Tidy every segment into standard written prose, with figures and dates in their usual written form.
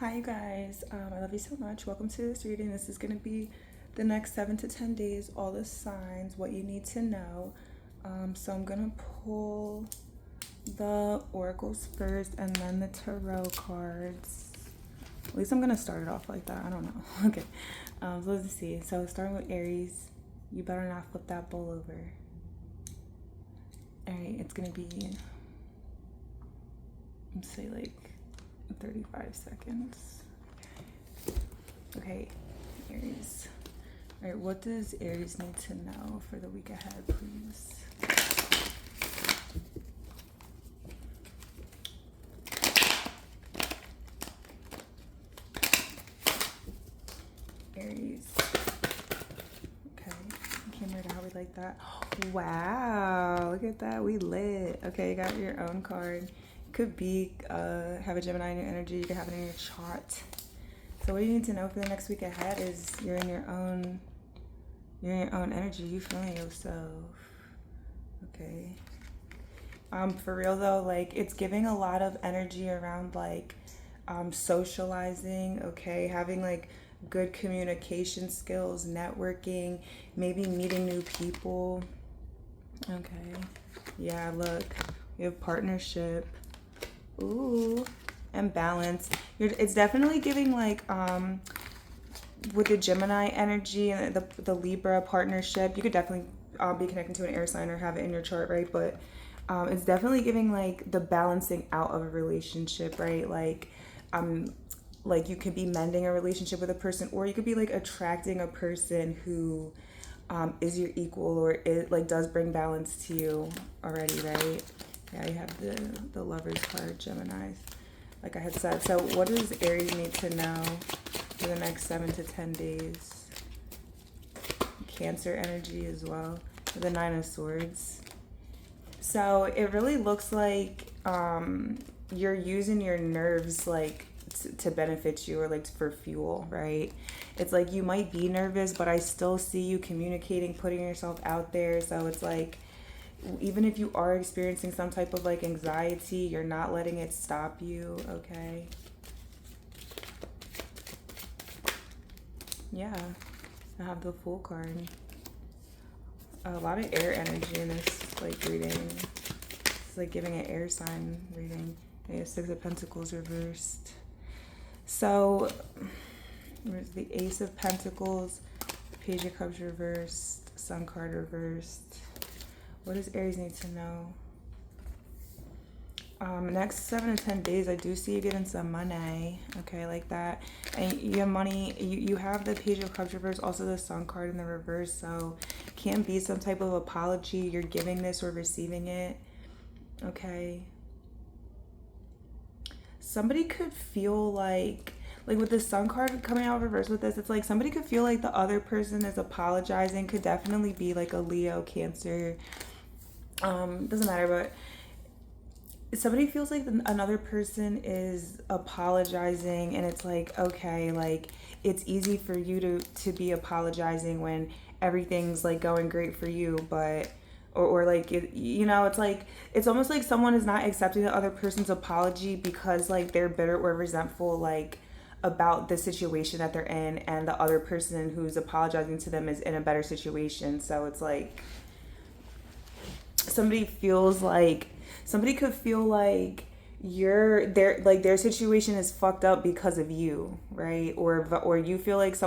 Hi, you guys. I love you so much. Welcome to this reading. This is going to be the next 7 to 10 days, all the signs, what you need to know. So I'm going to pull the oracles first and then the tarot cards. At least I'm going to start it off like that. I don't know. Okay. So let's see. So starting with Aries, you better not flip that bowl over. All right. It's going to be, let's say, like 35 seconds. Okay, Aries. All right, what does Aries need to know for the week ahead, please? Aries. Okay, camera how we like that. Wow, look at that, we lit. Okay, you got your own card. Could be have a Gemini in your energy. You could have it in your chart. So what you need to know for the next week ahead is you're in your own energy. You feeling yourself. Okay. For real though, like it's giving a lot of energy around like socializing, okay, having like good communication skills, networking, maybe meeting new people. Okay. Yeah, look. We have partnership. Ooh, and balance. It's definitely giving like with the Gemini energy and the Libra partnership, you could definitely be connecting to an air sign or have it in your chart, right? But it's definitely giving like the balancing out of a relationship, right? Like you could be mending a relationship with a person, or you could be like attracting a person who is your equal, or it like does bring balance to you already, right? Yeah, you have the Lover's card, Gemini, like I had said. So what does Aries need to know for the next 7 to 10 days? Cancer energy as well. The Nine of Swords. So it really looks like you're using your nerves like to benefit you, or like for fuel, right? It's like you might be nervous, but I still see you communicating, putting yourself out there. So it's like, even if you are experiencing some type of like anxiety, you're not letting it stop you, okay? Yeah, I have the Fool card. A lot of air energy in this like reading. It's like giving an air sign reading. Yeah, Six of Pentacles reversed. So there's the Ace of Pentacles, Page of Cups reversed, Sun card reversed. What does Aries need to know? Next 7 to 10 days, I do see you getting some money, okay, like that. And you have money, you have the Page of Cups reverse, also the Sun card in the reverse, so can be some type of apology. You're giving this or receiving it, okay? Somebody could feel like with the Sun card coming out reverse with this, it's like somebody could feel like the other person is apologizing. Could definitely be like a Leo, Cancer, doesn't matter, but somebody feels like another person is apologizing, and it's like, okay, like it's easy for you to be apologizing when everything's like going great for you, but or like it, you know, it's like it's almost like someone is not accepting the other person's apology because like they're bitter or resentful like about the situation that they're in, and the other person who's apologizing to them is in a better situation. So it's like somebody could feel like their situation is fucked up because of you, right? Or you feel like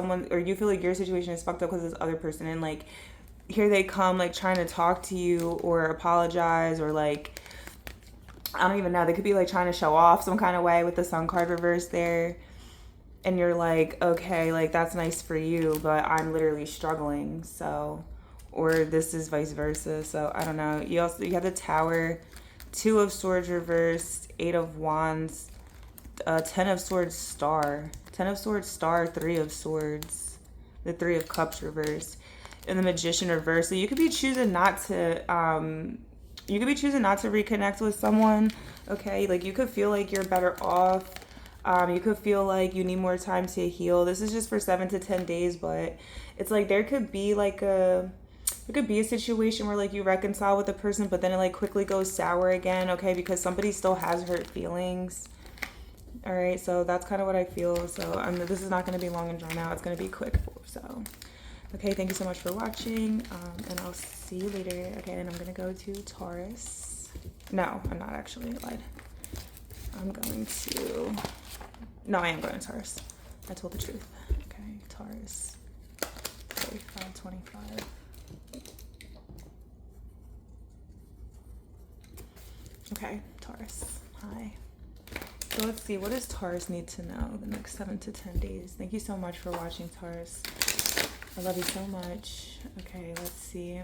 your situation is fucked up because of this other person, and like here they come like trying to talk to you or apologize, or like I don't even know, they could be like trying to show off some kind of way with the Sun card reverse there, and you're like, okay, like that's nice for you, but I'm literally struggling. So, or this is vice versa. So I don't know. You have the Tower, Two of Swords reversed, Eight of Wands, 10 of Swords star, Three of Swords, the Three of Cups reversed, and the Magician reversed. So you could be choosing not to reconnect with someone, okay? Like you could feel like you're better off. You could feel like you need more time to heal. This is just for 7 to 10 days, but it's like there could be a situation where like you reconcile with a person, but then it like quickly goes sour again, okay? Because somebody still has hurt feelings. All right, so that's kind of what I feel. So this is not going to be long and drawn out. It's going to be quick. So, okay, thank you so much for watching, and I'll see you later. Okay, and I'm going to go to Taurus. No, I'm not actually. I lied. I'm going to... No, I am going to Taurus. I told the truth. Okay, Taurus. 35, 25. Okay, Taurus. Hi. So let's see, what does Taurus need to know the next 7 to 10 days? Thank you so much for watching, Taurus. I love you so much. Okay, let's see.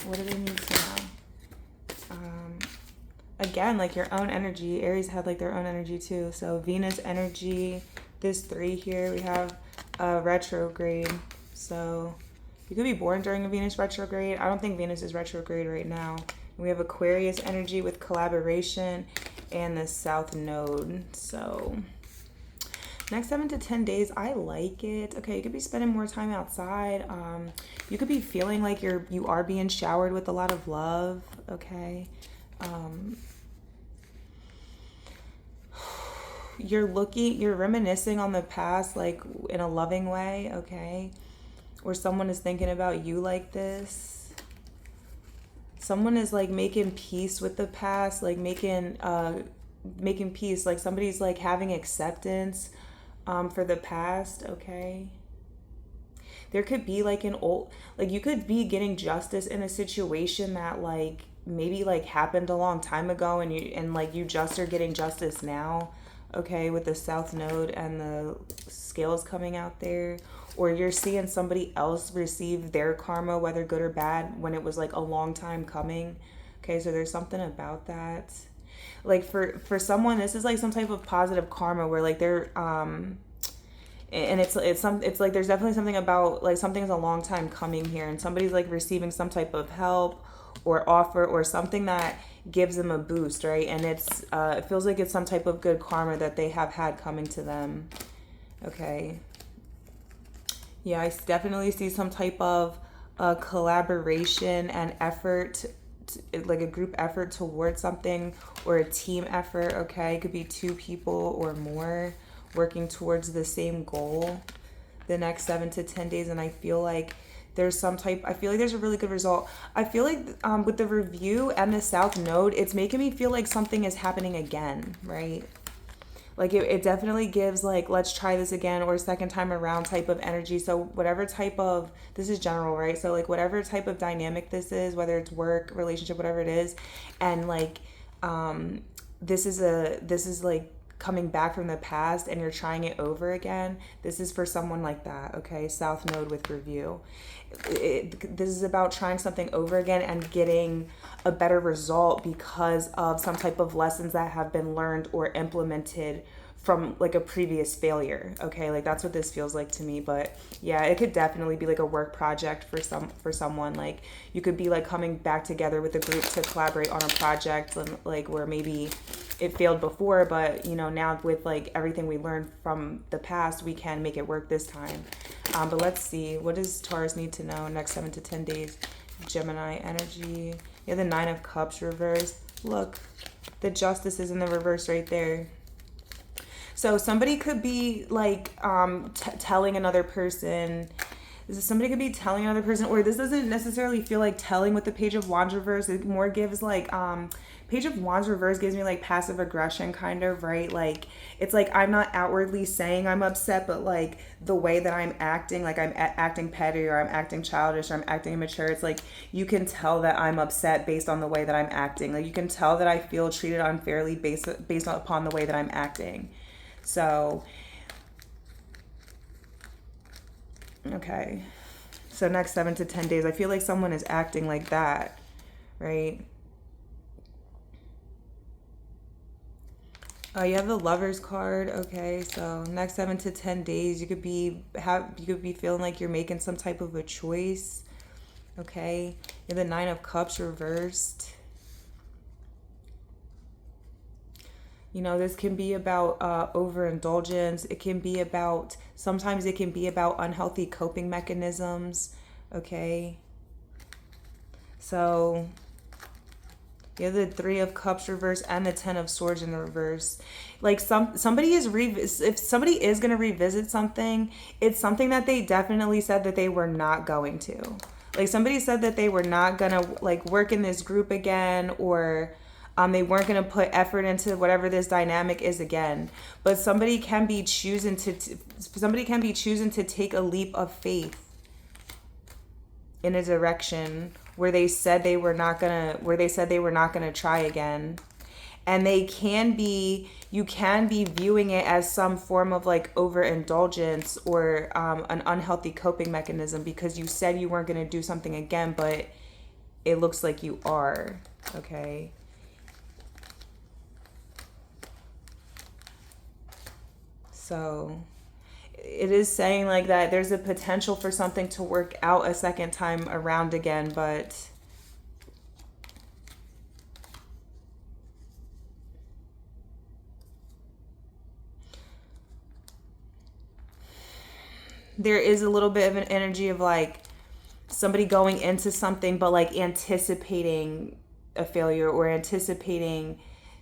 What do they need to know? Again, like your own energy. Aries had like their own energy too. So Venus energy, this 3 here, we have retrograde. So you could be born during a Venus retrograde. I don't think Venus is retrograde right now. We have Aquarius energy with collaboration and the South Node. So next 7 to 10 days, I like it. Okay, you could be spending more time outside. You could be feeling like you are being showered with a lot of love. Okay. You're reminiscing on the past, like in a loving way. Okay. Or someone is thinking about you like this. Someone is like making peace with the past, like making peace, like somebody's like having acceptance for the past. Okay, there could be like you could be getting justice in a situation that like maybe like happened a long time ago, and you just are getting justice now. Okay, with the South Node and the scales coming out there. Or you're seeing somebody else receive their karma, whether good or bad, when it was like a long time coming. Okay, so there's something about that. Like for someone, this is like some type of positive karma where like they're and it's like there's definitely something about like something's a long time coming here, and somebody's like receiving some type of help or offer or something that gives them a boost, right? And it feels like it's some type of good karma that they have had coming to them. Okay. Yeah, I definitely see some type of collaboration and effort, like a group effort towards something, or a team effort, okay? It could be 2 people or more working towards the same goal the next 7 to 10 days. And I feel like there's a really good result. I feel like with the review and the South Node, it's making me feel like something is happening again, right? Like it definitely gives like, let's try this again, or second time around type of energy. So whatever type of, this is general, right? So like whatever type of dynamic this is, whether it's work, relationship, whatever it is. And like, this is like coming back from the past and you're trying it over again. This is for someone like that. Okay. South Node with review. This is about trying something over again and getting a better result because of some type of lessons that have been learned or implemented from like a previous failure. Okay, like that's what this feels like to me. But yeah, it could definitely be like a work project for someone. Like you could be like coming back together with a group to collaborate on a project, like where maybe it failed before, but now with like everything we learned from the past, we can make it work this time. But let's see, what does Taurus need to know next 7 to 10 days? Gemini energy. Yeah, the 9 of Cups reversed. Look, the Justice is in the reverse right there. So somebody could be like telling another person. Somebody could be telling another person, or this doesn't necessarily feel like telling with the Page of Wands reverse. It more gives like Page of Wands reverse gives me like passive aggression kind of, right? Like it's like I'm not outwardly saying I'm upset, but like the way that I'm acting, like I'm acting petty, or I'm acting childish, or I'm acting immature. It's like you can tell that I'm upset based on the way that I'm acting. Like you can tell that I feel treated unfairly based upon the way that I'm acting. So okay, so next 7 to 10 days, I feel like someone is acting like that, right? You have the Lovers card. Okay, so next 7 to 10 days, you could be feeling like you're making some type of a choice. Okay, you have the 9 of Cups reversed. This can be about overindulgence. It can be about, sometimes it can be about unhealthy coping mechanisms. Okay. So You have the Three of Cups reverse and the Ten of Swords in the reverse. Like somebody is if somebody is going to revisit something, it's something that they definitely said that they were not going to. Like somebody said that they were not going to like work in this group again, or they weren't going to put effort into whatever this dynamic is again. But somebody can be choosing to take a leap of faith in a direction where they said they were not gonna try again. And you can be viewing it as some form of like overindulgence or an unhealthy coping mechanism, because you said you weren't gonna do something again, but it looks like you are. Okay. So it is saying like that there's a potential for something to work out a second time around again, but there is a little bit of an energy of like somebody going into something but like anticipating a failure or anticipating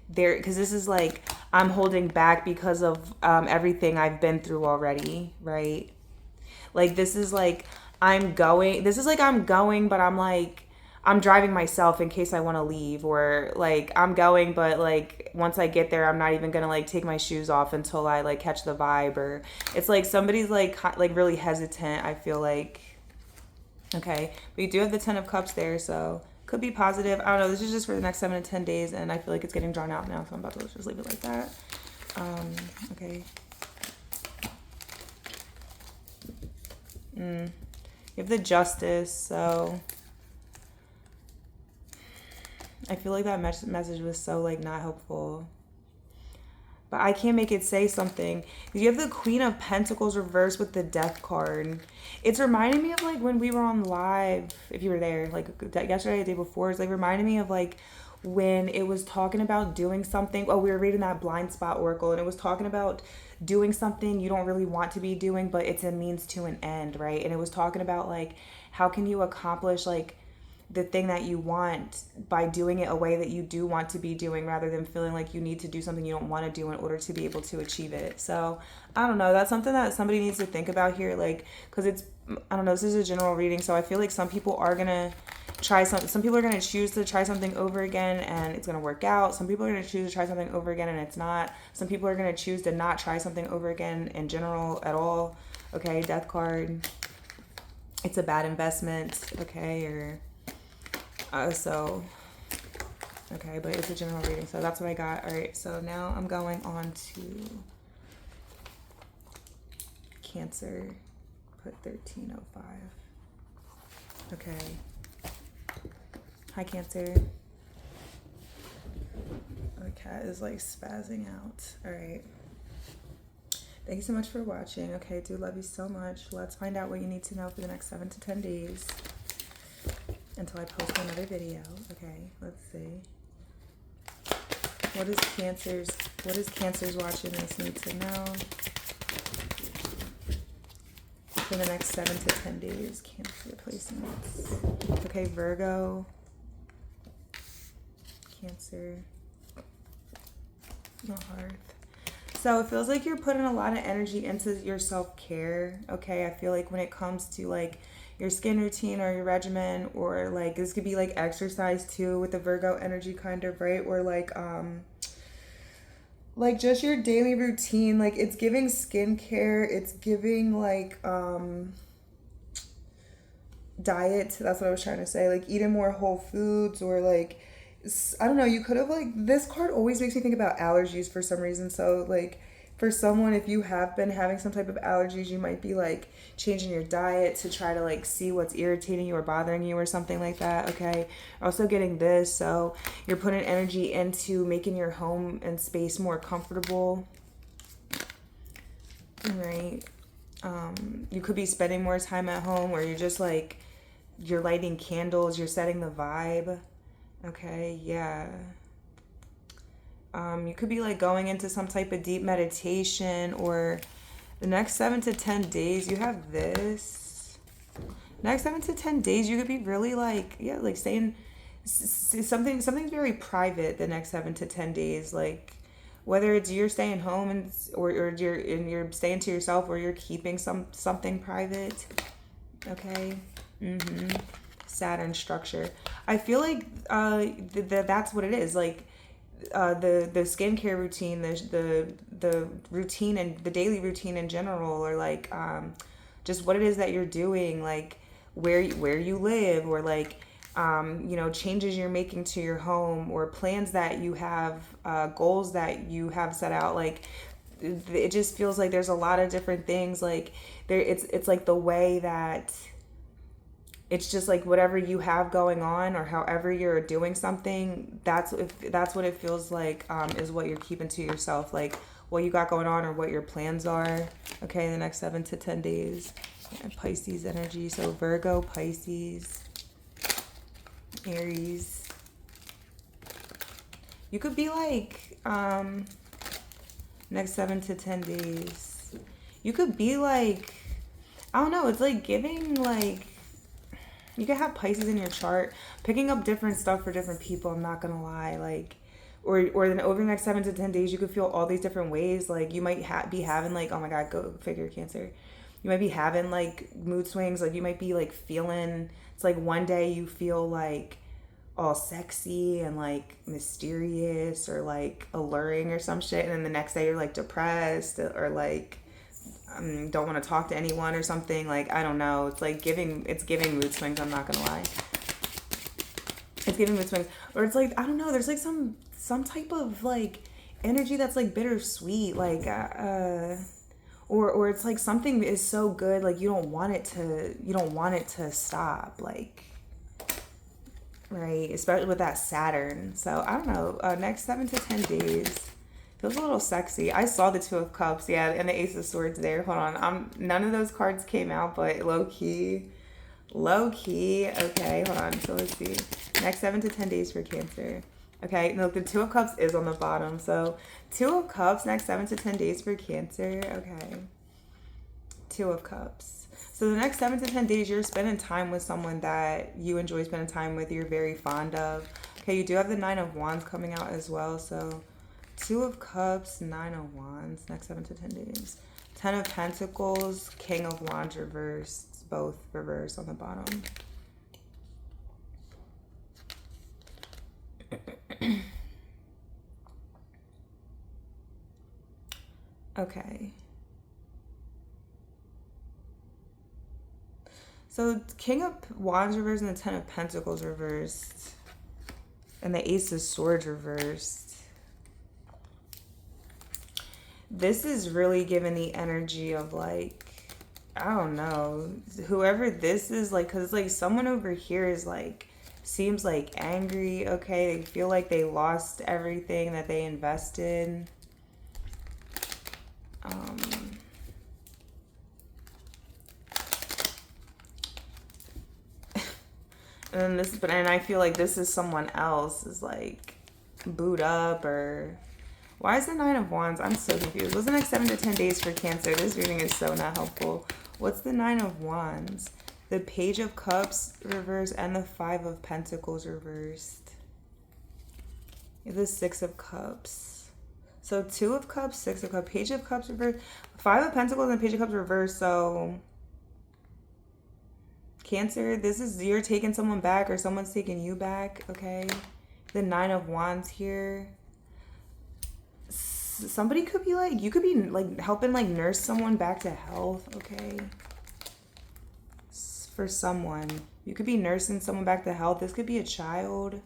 there, because this is like I'm holding back because of everything I've been through already, right? Like this is like I'm going, but I'm like I'm driving myself in case I want to leave, or like I'm going but like once I get there I'm not even gonna like take my shoes off until I like catch the vibe, or it's like somebody's like really hesitant, I feel like. Okay, but you do have the Ten of Cups there, so could be positive. I don't know. This is just for the next 7 to 10 days, and I feel like it's getting drawn out now, so I'm about to just leave it like that. Okay. You have the Justice, so I feel like that message was so like not helpful. But I can't make it say something. You have the Queen of Pentacles reversed with the Death card. It's reminding me of like when we were on live, if you were there, like yesterday, the day before. It's like reminding me of like when it was talking about doing something. Oh, we were reading that blind spot oracle, and it was talking about doing something you don't really want to be doing, but it's a means to an end, right? And it was talking about like how can you accomplish like the thing that you want by doing it a way that you do want to be doing, rather than feeling like you need to do something you don't want to do in order to be able to achieve it. So I don't know, that's something that somebody needs to think about here, like, because it's, I don't know, this is a general reading, so I feel like some people are gonna try some people are gonna choose to try something over again and it's gonna work out. Some people are gonna choose to try something over again and it's not. Some people are gonna choose to not try something over again in general at all. Okay, Death card, it's a bad investment, okay, or okay, but it's a general reading, so that's what I got. All right, so now I'm going on to Cancer, put 1305. Okay. Hi, Cancer. The cat is like spazzing out. All right. Thank you so much for watching. Okay, do love you so much. Let's find out what you need to know for the next 7 to 10 days. Until I post another video. Okay, let's see. What is Cancer's watching this need to know for the next 7 to 10 days? Cancer placements. Okay, Virgo. Cancer. No hearth. So it feels like you're putting a lot of energy into your self-care. Okay, I feel like when it comes to like your skin routine or your regimen, or like this could be like exercise too with the Virgo energy, kind of, right? Or like just your daily routine. Like it's giving skincare, it's giving like diet. That's what I was trying to say. Like eating more whole foods, or like I don't know, you could have like, this card always makes me think about allergies for some reason. So like for someone, if you have been having some type of allergies, you might be like changing your diet to try to like see what's irritating you or bothering you or something like that. Okay, also getting this, so you're putting energy into making your home and space more comfortable, right? You could be spending more time at home, or you're just like, you're lighting candles, you're setting the vibe. Okay, yeah. You could be like going into some type of deep meditation, or the next 7 to 10 days, you have this. Next 7 to 10 days, you could be really like, yeah, like staying something's very private the next 7 to 10 days. Like whether it's you're staying home or you're staying to yourself, or you're keeping something private. Okay. Saturn structure. I feel like that's what it is. Like the skincare routine, the routine and the daily routine in general, or like just what it is that you're doing, like where you live, or like changes you're making to your home, or plans that you have, goals that you have set out. Like it just feels like there's a lot of different things. Like it's like the way that it's just like whatever you have going on, or however you're doing something, that's what it feels like, is what you're keeping to yourself, like what you got going on or what your plans are. Okay, in the next 7 to 10 days. Pisces energy. So Virgo, Pisces, Aries. You could be like, next 7 to 10 days, you could be like, I don't know, it's like giving like, you could have Pisces in your chart, picking up different stuff for different people. I'm not gonna lie, like, or then over the next 7 to 10 days, you could feel all these different ways. Like you might be having like, oh my God, go figure, Cancer. You might be having like mood swings. Like you might be like feeling. It's like one day you feel like all sexy and like mysterious or like alluring or some shit, and then the next day you're like depressed or like don't want to talk to anyone or something. Like I don't know, it's giving mood swings. I'm not gonna lie, it's giving mood swings. Or it's like, I don't know, there's like some type of like energy that's like bittersweet, like or it's like something is so good, like you don't want it to stop, like, right? Especially with that Saturn. So I don't know, next 7 to 10 days feels a little sexy. I saw the Two of Cups, yeah, and the Ace of Swords there. Hold on, none of those cards came out, but low key. Okay, hold on. So let's see. Next 7 to 10 days for Cancer. Okay, no, the Two of Cups is on the bottom. So Two of Cups, next 7 to 10 days for Cancer. Okay, Two of Cups. So the next 7 to 10 days, you're spending time with someone that you enjoy spending time with. You're very fond of. Okay, you do have the Nine of Wands coming out as well. So Two of Cups, Nine of Wands, next 7 to 10 days. 10 of Pentacles, King of Wands reversed, both reversed on the bottom. Okay. So King of Wands reversed and the 10 of Pentacles reversed. And the Ace of Swords reversed. This is really giving the energy of like, I don't know, whoever this is, like, because like someone over here is like, seems like angry. Okay, they feel like they lost everything that they invested. And I feel like this is someone else is like booed up, or why is the Nine of Wands? I'm so confused. What's the next 7 to 10 days for Cancer? This reading is so not helpful. What's the Nine of Wands? The Page of Cups reversed and the Five of Pentacles reversed. The Six of Cups. So Two of Cups, Six of Cups, Page of Cups reversed, Five of Pentacles and Page of Cups reversed. So Cancer, this is, you're taking someone back or someone's taking you back, okay? The Nine of Wands here. Somebody could be like, you could be like helping like nurse someone back to health, okay? For someone, you could be nursing someone back to health. This could be a child.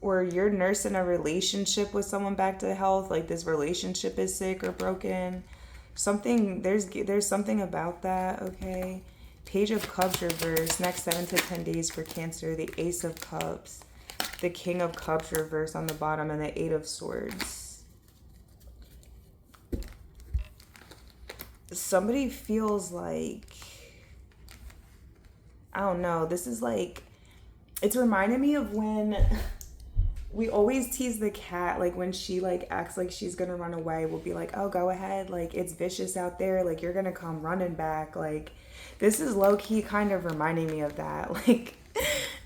Or you're nursing a relationship with someone back to health, like this relationship is sick or broken. Something, there's something about that, okay? Page of Cups reverse, next 7 to 10 days for Cancer. The Ace of Cups, the King of Cups reverse on the bottom, and the Eight of Swords. Somebody feels like, I don't know, this is like, it's reminding me of when we always tease the cat, like when she like acts like she's gonna run away, we'll be like, oh, go ahead, like it's vicious out there, like you're gonna come running back. Like this is low-key kind of reminding me of that. Like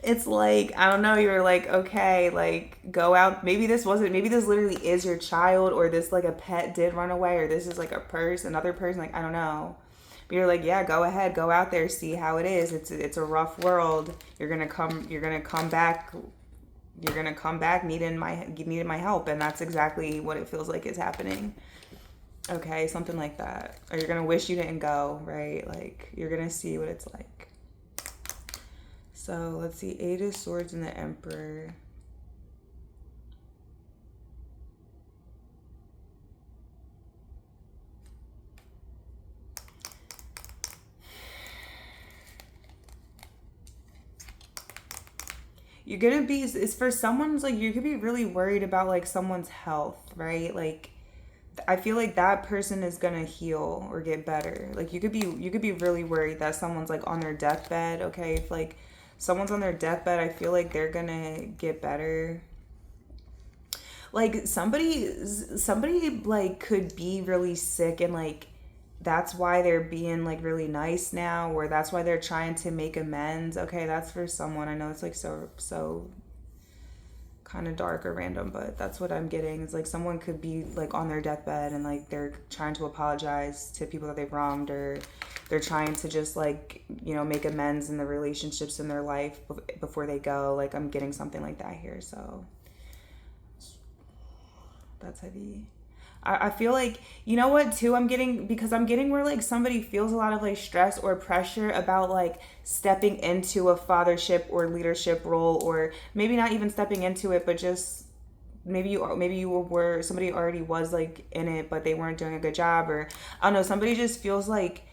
it's like, I don't know, you're like, okay, like go out. Maybe this literally is your child, or this like a pet did run away, or this is like another person, like I don't know. But you're like, yeah, go ahead, go out there, see how it is. It's a rough world. You're gonna come back. You're gonna come back needing my help, and that's exactly what it feels like is happening. Okay, something like that. Or you're gonna wish you didn't go, right? Like you're gonna see what it's like. So let's see, 8 of Swords and the Emperor. You're gonna be, it's for someone's, like, you could be really worried about like someone's health, right? Like I feel like that person is gonna heal or get better. Like you could be really worried that someone's like on their deathbed. Okay, if like someone's on their deathbed, I feel like they're gonna get better. Like somebody like could be really sick, and like that's why they're being like really nice now, or that's why they're trying to make amends. Okay, that's for someone. I know it's like so kind of dark or random, but that's what I'm getting. It's like someone could be like on their deathbed, and like they're trying to apologize to people that they've wronged, or they're trying to just like, you know, make amends in the relationships in their life before they go. Like I'm getting something like that here, so that's heavy. I feel like, you know what too, I'm getting where like somebody feels a lot of like stress or pressure about like stepping into a fathership or leadership role, or maybe not even stepping into it, but just maybe you were somebody already was like in it, but they weren't doing a good job, or I don't know, somebody just feels like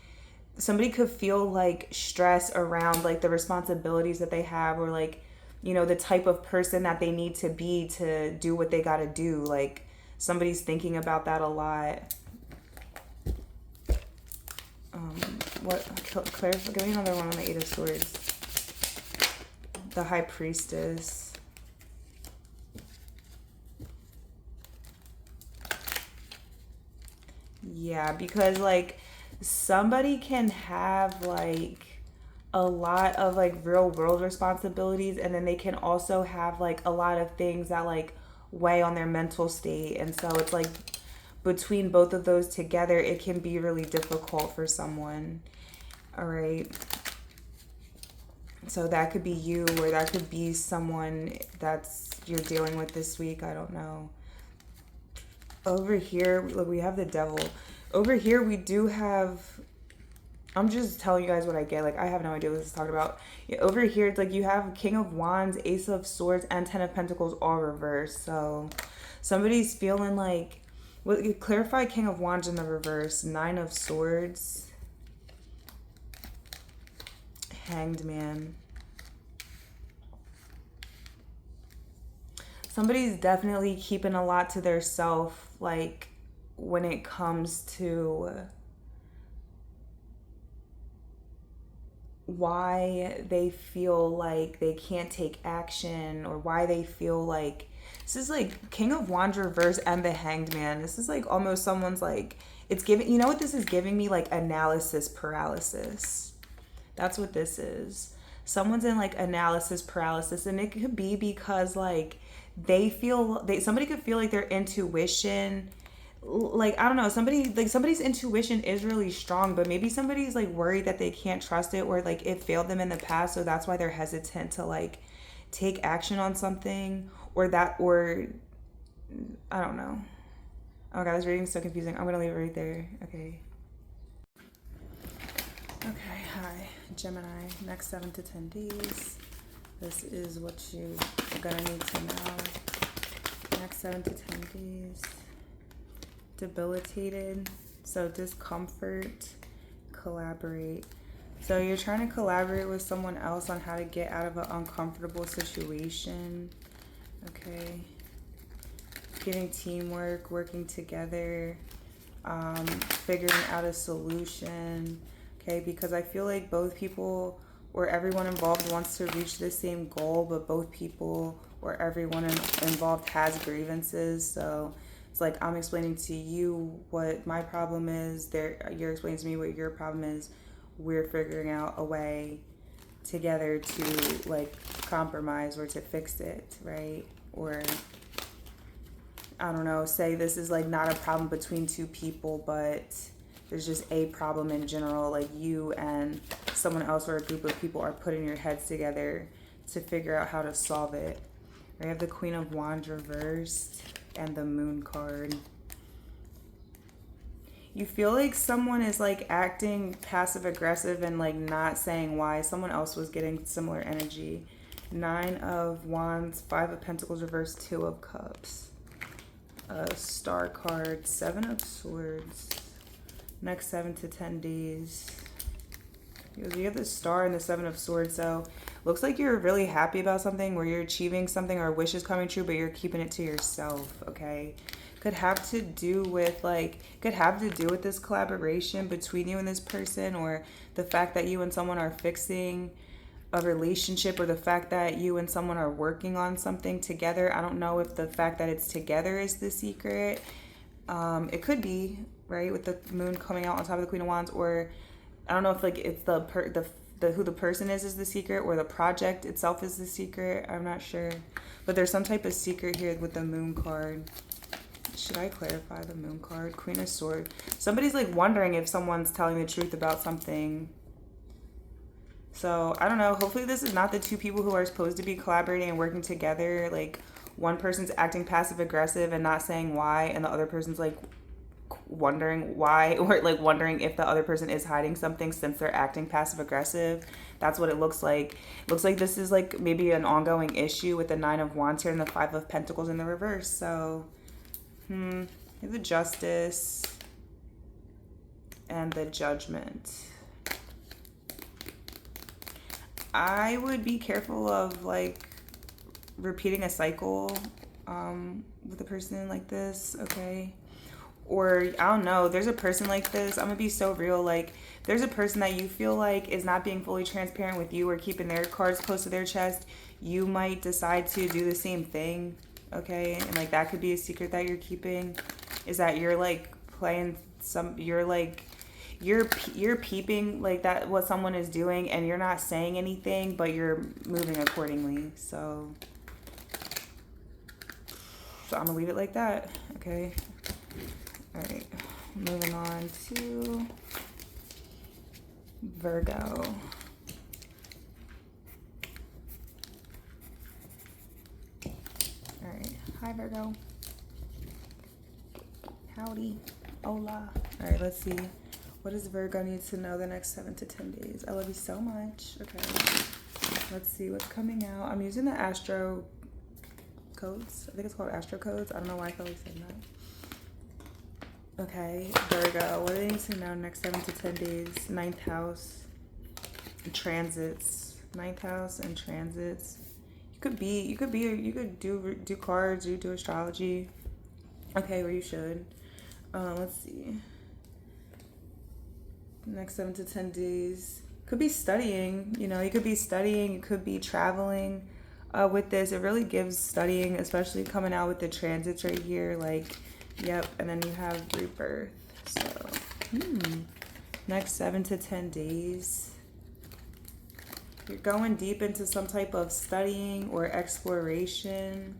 somebody could feel like stress around like the responsibilities that they have, or like, you know, the type of person that they need to be to do what they got to do. Like somebody's thinking about that a lot. Claire, give me another one on the 8 of Swords. The High Priestess. Yeah, because like somebody can have like a lot of like real world responsibilities, and then they can also have like a lot of things that like weigh on their mental state. And so it's like between both of those together, it can be really difficult for someone. All right, so that could be you, or that could be someone that's you're dealing with this week. I don't know. Over here, look, we have the Devil. Over here we do have, I'm just telling you guys what I get. Like, I have no idea what this is talking about. Yeah, over here, it's like you have King of Wands, Ace of Swords, and 10 of Pentacles all reversed. So somebody's feeling like, well, you clarify King of Wands in the reverse, 9 of Swords, Hanged Man. Somebody's definitely keeping a lot to their self, like when it comes to why they feel like they can't take action, or why they feel like, this is like King of Wands reverse and the Hanged Man. This is like almost someone's like, it's giving, you know what this is giving me? Like analysis paralysis. That's what this is. Someone's in like analysis paralysis, and it could be because like somebody could feel like their intuition, like I don't know, somebody's intuition is really strong, but maybe somebody's like worried that they can't trust it, or like it failed them in the past, so that's why they're hesitant to like take action on something, or I don't know. Oh god, this reading's so confusing. I'm gonna leave it right there. Okay, hi Gemini. Next 7 to 10 days, this is what you're gonna need to know. Next 7 to 10 days. Debilitated, so discomfort, collaborate. So you're trying to collaborate with someone else on how to get out of an uncomfortable situation. Okay, getting teamwork, working together, figuring out a solution. Okay, because I feel like both people or everyone involved wants to reach the same goal, but both people or everyone involved has grievances. So it's like I'm explaining to you what my problem is. You're explaining to me what your problem is. We're figuring out a way together to like compromise or to fix it, right? Or I don't know, say this is like not a problem between two people, but there's just a problem in general, like you and someone else or a group of people are putting your heads together to figure out how to solve it. We have the Queen of Wands reversed and the Moon card. You feel like someone is like acting passive aggressive and like not saying why. Someone else was getting similar energy. 9 of Wands, 5 of Pentacles reversed, 2 of Cups. Star card, 7 of Swords. Next 7 to 10 days. You have the Star and the 7 of Swords, so looks like you're really happy about something where you're achieving something or a wish is coming true, but you're keeping it to yourself, okay? Could have to do with this collaboration between you and this person, or the fact that you and someone are fixing a relationship, or the fact that you and someone are working on something together. I don't know if the fact that it's together is the secret. It could be, right, with the Moon coming out on top of the Queen of Wands, or I don't know if like it's who the person is the secret, or the project itself is the secret. I'm not sure, but there's some type of secret here with the Moon card. Should I clarify the Moon card? Queen of Swords. Somebody's like wondering if someone's telling the truth about something. So I don't know. Hopefully this is not the two people who are supposed to be collaborating and working together. Like one person's acting passive aggressive and not saying why, and the other person's like wondering why, or like wondering if the other person is hiding something since they're acting passive aggressive. That's what it looks like. It looks like this is like maybe an ongoing issue with the 9 of Wands here and the 5 of Pentacles in the reverse. So the Justice and the Judgment. I would be careful of like repeating a cycle with a person like this, okay? Or I don't know, there's a person like this. I'm gonna be so real. Like there's a person that you feel like is not being fully transparent with you or keeping their cards close to their chest. You might decide to do the same thing, okay? And like that could be a secret that you're keeping, is that you're like playing you're peeping like that what someone is doing, and you're not saying anything, but you're moving accordingly. So I'm gonna leave it like that, okay? All right, moving on to Virgo. All right, hi Virgo. Howdy, hola. All right, let's see. What does Virgo need to know the next 7 to 10 days? I love you so much. Okay, let's see what's coming out. I'm using the Astro codes. I think it's called Astro codes. I don't know why I felt like saying that. Okay, Virgo, what do they need to know next 7 to 10 days? 9th house, transits. 9th house and transits. You could do cards, you do astrology. Okay, or you should. Let's see. Next 7 to 10 days. Could be studying, you could be studying, you could be traveling with this. It really gives studying, especially coming out with the transits right here, like, yep. And then you have rebirth. So next 7 to 10 days, you're going deep into some type of studying or exploration,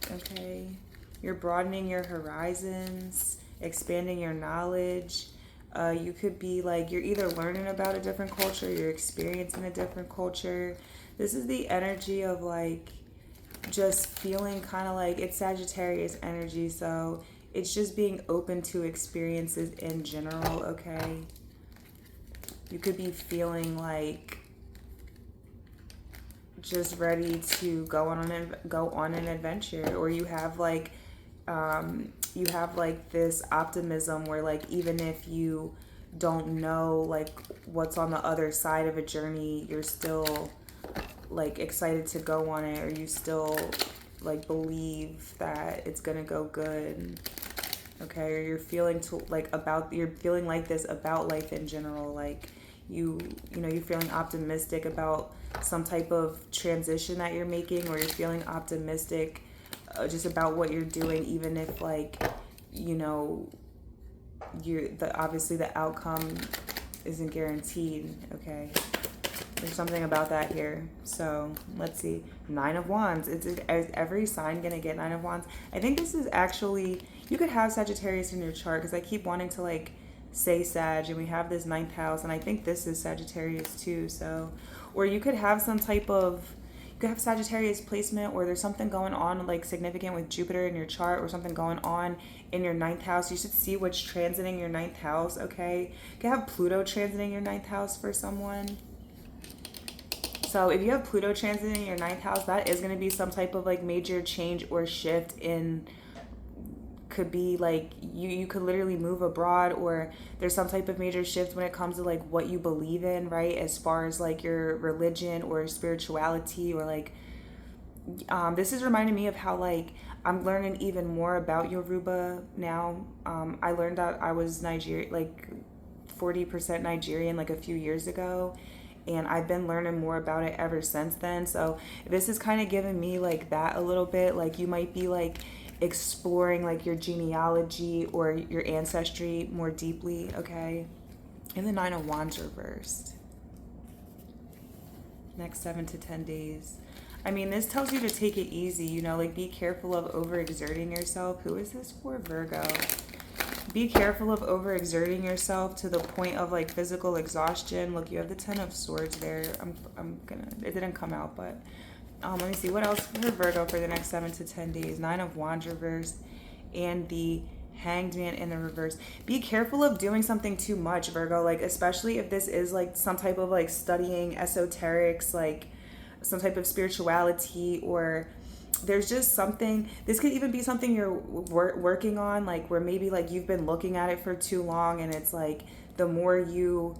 okay? You're broadening your horizons, expanding your knowledge. You could be like, you're either learning about a different culture, you're experiencing a different culture. This is the energy of like just feeling kind of like, it's Sagittarius energy, so it's just being open to experiences in general, okay? You could be feeling like just ready to go on an adventure, or you have like this optimism where like even if you don't know like what's on the other side of a journey, you're still like excited to go on it, or you still like believe that it's gonna go good, okay? Or you're feeling like this about life in general, like you're feeling optimistic about some type of transition that you're making, or you're feeling optimistic just about what you're doing, even if like obviously the outcome isn't guaranteed, okay? There's something about that here. So let's see. 9 of Wands. Is every sign going to get 9 of Wands? I think this is actually, you could have Sagittarius in your chart because I keep wanting to like say Sag, and we have this 9th house, and I think this is Sagittarius too. So, or you could have some type of, you could have Sagittarius placement, or there's something going on like significant with Jupiter in your chart, or something going on in your 9th house. You should see what's transiting your 9th house, okay? You could have Pluto transiting your 9th house for someone. So if you have Pluto transiting your 9th house, that is going to be some type of like major change or shift in, could be like you could literally move abroad, or there's some type of major shift when it comes to like what you believe in, right? As far as like your religion or spirituality, or like this is reminding me of how like I'm learning even more about Yoruba now. I learned that I was Nigerian, like 40% Nigerian, like a few years ago, and I've been learning more about it ever since then. So this is kind of giving me like that a little bit, like you might be like exploring like your genealogy or your ancestry more deeply, okay? And the 9 of Wands reversed. Next 7 to 10 days. I mean, this tells you to take it easy, you know, like be careful of overexerting yourself. Who is this for? Virgo. Be careful of overexerting yourself to the point of like physical exhaustion. Look, you have the 10 of Swords there. I'm gonna, it didn't come out, but let me see what else for Virgo for the next 7 to 10 days. 9 of Wands reversed, and the Hanged Man in the reverse. Be careful of doing something too much, Virgo, like especially if this is like some type of like studying esoterics, like some type of spirituality, or there's just something, this could even be something you're working on, like where maybe like you've been looking at it for too long, and it's like the more you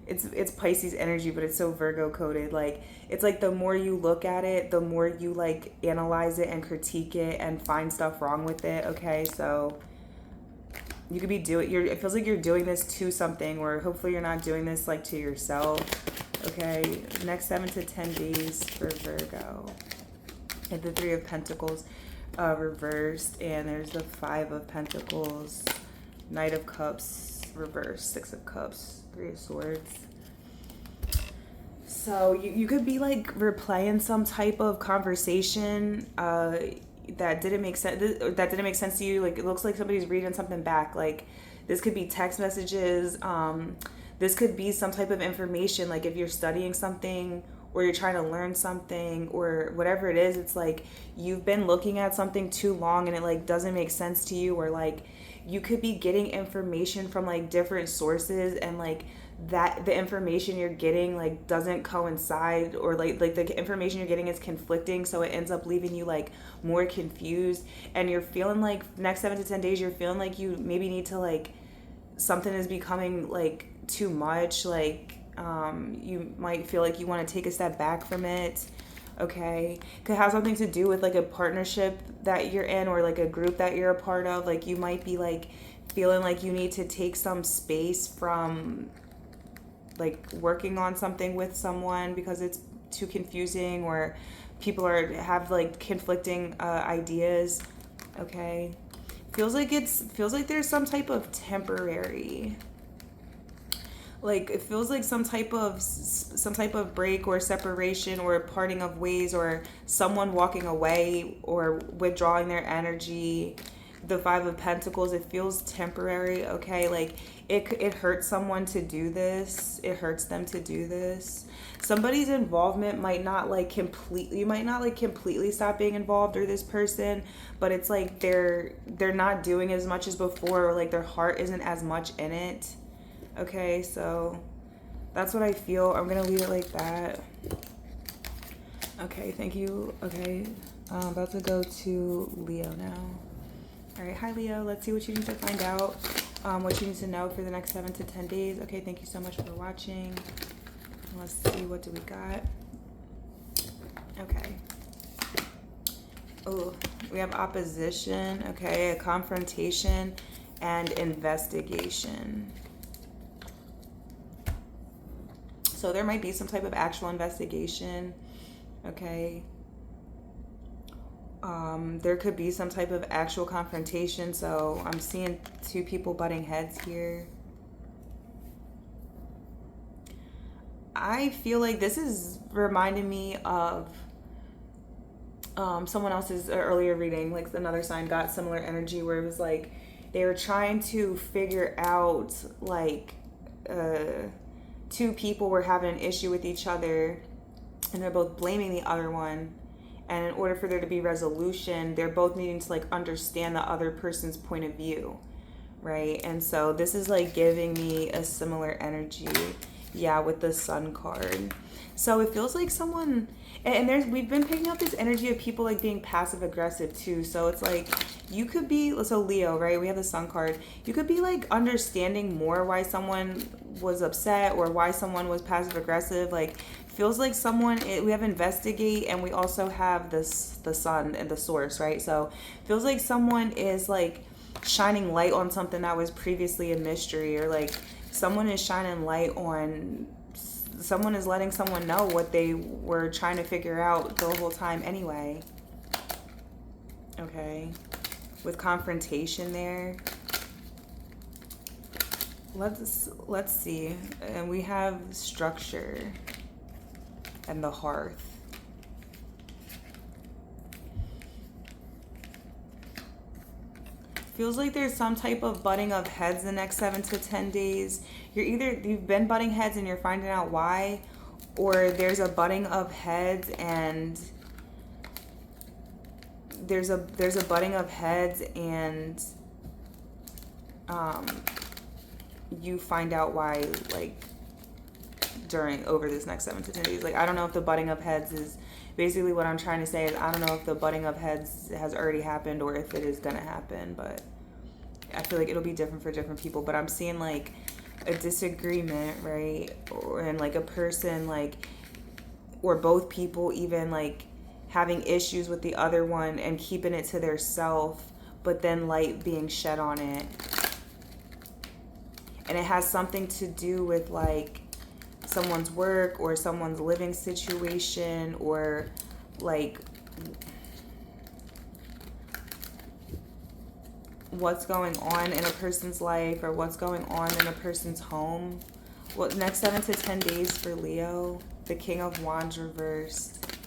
it's Pisces energy, but it's so Virgo coded. Like it's like the more you look at it, the more you like analyze it and critique it and find stuff wrong with it, okay? So you could be it feels like you're doing this to something, or hopefully you're not doing this like to yourself, okay? Next 7 to 10 days for Virgo. And the 3 of Pentacles reversed, and there's the 5 of Pentacles, Knight of Cups reversed, 6 of Cups, 3 of Swords. So you could be like replaying some type of conversation that didn't make sense to you. Like it looks like somebody's reading something back. Like this could be text messages. This could be some type of information. Like if you're studying something, or you're trying to learn something, or whatever it is, it's like you've been looking at something too long and it like doesn't make sense to you, or like you could be getting information from like different sources, and like that the information you're getting like doesn't coincide, or like the information you're getting is conflicting, so it ends up leaving you like more confused, and you're feeling like next 7 to 10 days you're feeling like you maybe need to like, something is becoming like too much, like you might feel like you want to take a step back from it, okay? Could have something to do with like a partnership that you're in, or like a group that you're a part of. Like you might be like feeling like you need to take some space from like working on something with someone because it's too confusing, or people have like conflicting ideas, okay? Feels like there's some type of temporary, like it feels like some type of break or separation or parting of ways, or someone walking away or withdrawing their energy. The 5 of Pentacles, it feels temporary, okay? Like it hurts someone to do this. It hurts them to do this. Somebody's involvement might not completely stop being involved, or this person, but it's like they're not doing as much as before, or like their heart isn't as much in it. Okay, so that's what I feel. I'm gonna leave it like that. Okay, thank you. Okay, I'm about to go to Leo now. All right, hi Leo. Let's see what you need to find out, what you need to know for the next 7 to 10 days. Okay, thank you so much for watching. Let's see, what do we got? Okay. Oh, we have opposition. Okay, a confrontation and investigation. So there might be some type of actual investigation, okay? There could be some type of actual confrontation. So I'm seeing 2 people butting heads here. I feel like this is reminding me of someone else's earlier reading, like another sign got similar energy where it was like they were trying to figure out like two people were having an issue with each other and they're both blaming the other one, and in order for there to be resolution they're both needing to like understand the other person's point of view, right? And so this is like giving me a similar energy, yeah, with the Sun card. So it feels like someone, and we've been picking up this energy of people like being passive aggressive too. So it's like you could be, so Leo, right? We have the Sun card. You could be like understanding more why someone was upset or why someone was passive aggressive. Like feels like someone, we have investigate and we also have the Sun and the source, right? So feels like someone is like shining light on something that was previously a mystery, or like someone is shining light on, someone is letting someone know what they were trying to figure out the whole time anyway. Okay, with confrontation there. Let's see. And we have structure and the hearth. Feels like there's some type of butting of heads the next 7 to 10 days. You've been butting heads and you're finding out why, or there's a butting of heads and there's a butting of heads and you find out why, like over this next 7 to 10 days. Like I don't know if the butting of heads is basically what I'm trying to say is I don't know if the butting of heads has already happened or if it is gonna happen, but I feel like it'll be different for different people. But I'm seeing like a disagreement, right? And like a person like, or both people even like having issues with the other one and keeping it to their self, but then light being shed on it. And it has something to do with like someone's work or someone's living situation, or like what's going on in a person's life or what's going on in a person's home. Well, next 7 to 10 days for Leo, the King of Wands reversed,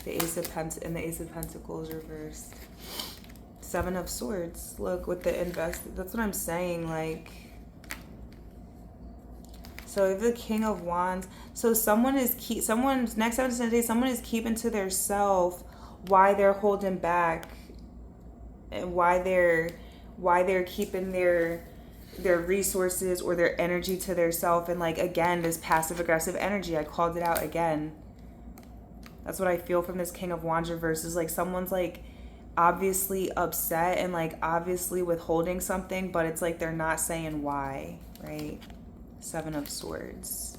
the Ace of Pentacles reversed, Seven of Swords. Look, with the that's what I'm saying, like, so the King of Wands. So someone's next 7 to 10 days, someone is keeping to their self why they're holding back and why they're keeping their resources or their energy to their self. And like, again, this passive aggressive energy, I called it out again. That's what I feel from this King of Wands reverse, is like someone's like obviously upset and like obviously withholding something, but it's like they're not saying why, right? Seven of Swords.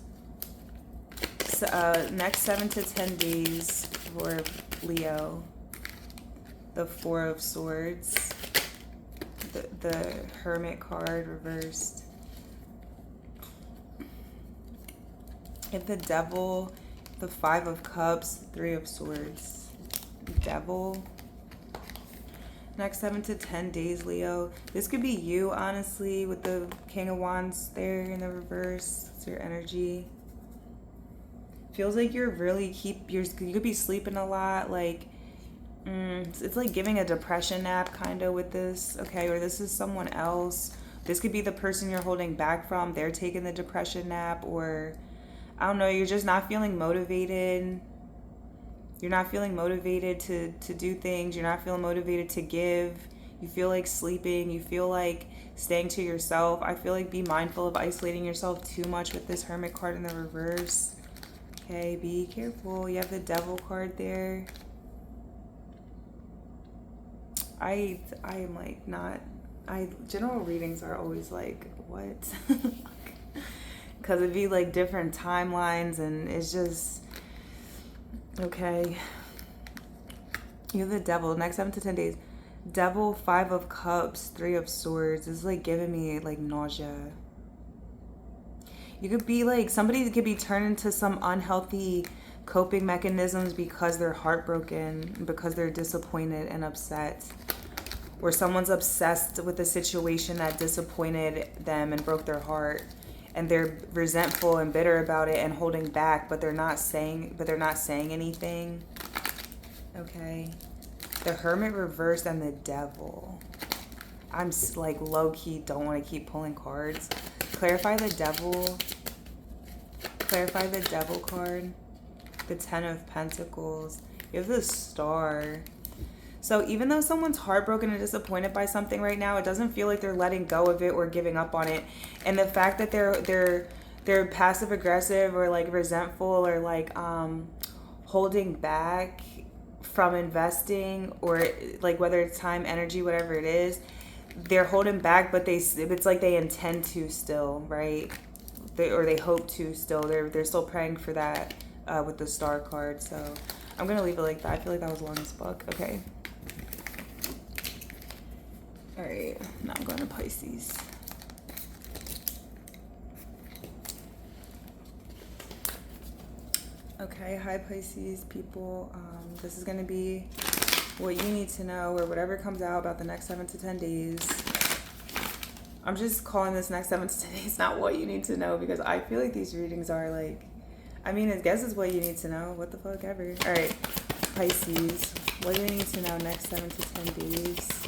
So, next 7 to 10 days for Leo, the Four of Swords, the Hermit card reversed, and the Devil, the Five of Cups, Three of Swords, Devil. Next 7 to 10 days, Leo. This could be you, honestly, with the King of Wands there in the reverse. It's your energy. Feels like you're really you could be sleeping a lot. Like, it's like giving a depression nap kind of with this. Okay, or this is someone else. This could be the person you're holding back from. They're taking the depression nap, or I don't know, you're just not feeling motivated. You're not feeling motivated to do things. You're not feeling motivated to give. You feel like sleeping. You feel like staying to yourself. I feel like be mindful of isolating yourself too much with this Hermit card in the reverse. Okay, be careful. You have the Devil card there. I am like not... general readings are always like, what? Because it'd be like different timelines and it's just... Okay, you have the Devil, next 7 to 10 days. Devil, Five of Cups, Three of Swords. This is like giving me like nausea. You could be like, somebody could be turned into some unhealthy coping mechanisms because they're heartbroken, because they're disappointed and upset. Or someone's obsessed with a situation that disappointed them and broke their heart. and they're resentful and bitter about it and holding back, but they're not saying anything. Okay. The Hermit reversed and the Devil. I'm like low-key don't want to keep pulling cards. Clarify the Devil. Clarify the Devil card. The Ten of Pentacles. You have the Star. So even though someone's heartbroken and disappointed by something right now, it doesn't feel like they're letting go of it or giving up on it. And the fact that they're passive aggressive or like resentful or like holding back from investing, or like whether it's time, energy, whatever it is, they're holding back, but it's like they intend to still, right? They hope to still. They're still praying for that with the Star card. So I'm gonna leave it like that. I feel like that was long as fuck. Okay. All right. Now I'm going to Pisces. Okay, hi Pisces people. This is going to be what you need to know, or whatever comes out about the next 7 to 10 days. I'm just calling this next 7 to 10 days not what you need to know, because I feel like these readings are like, I mean, I guess it's what you need to know. What the fuck ever. All right, Pisces. What do you need to know next 7 to 10 days?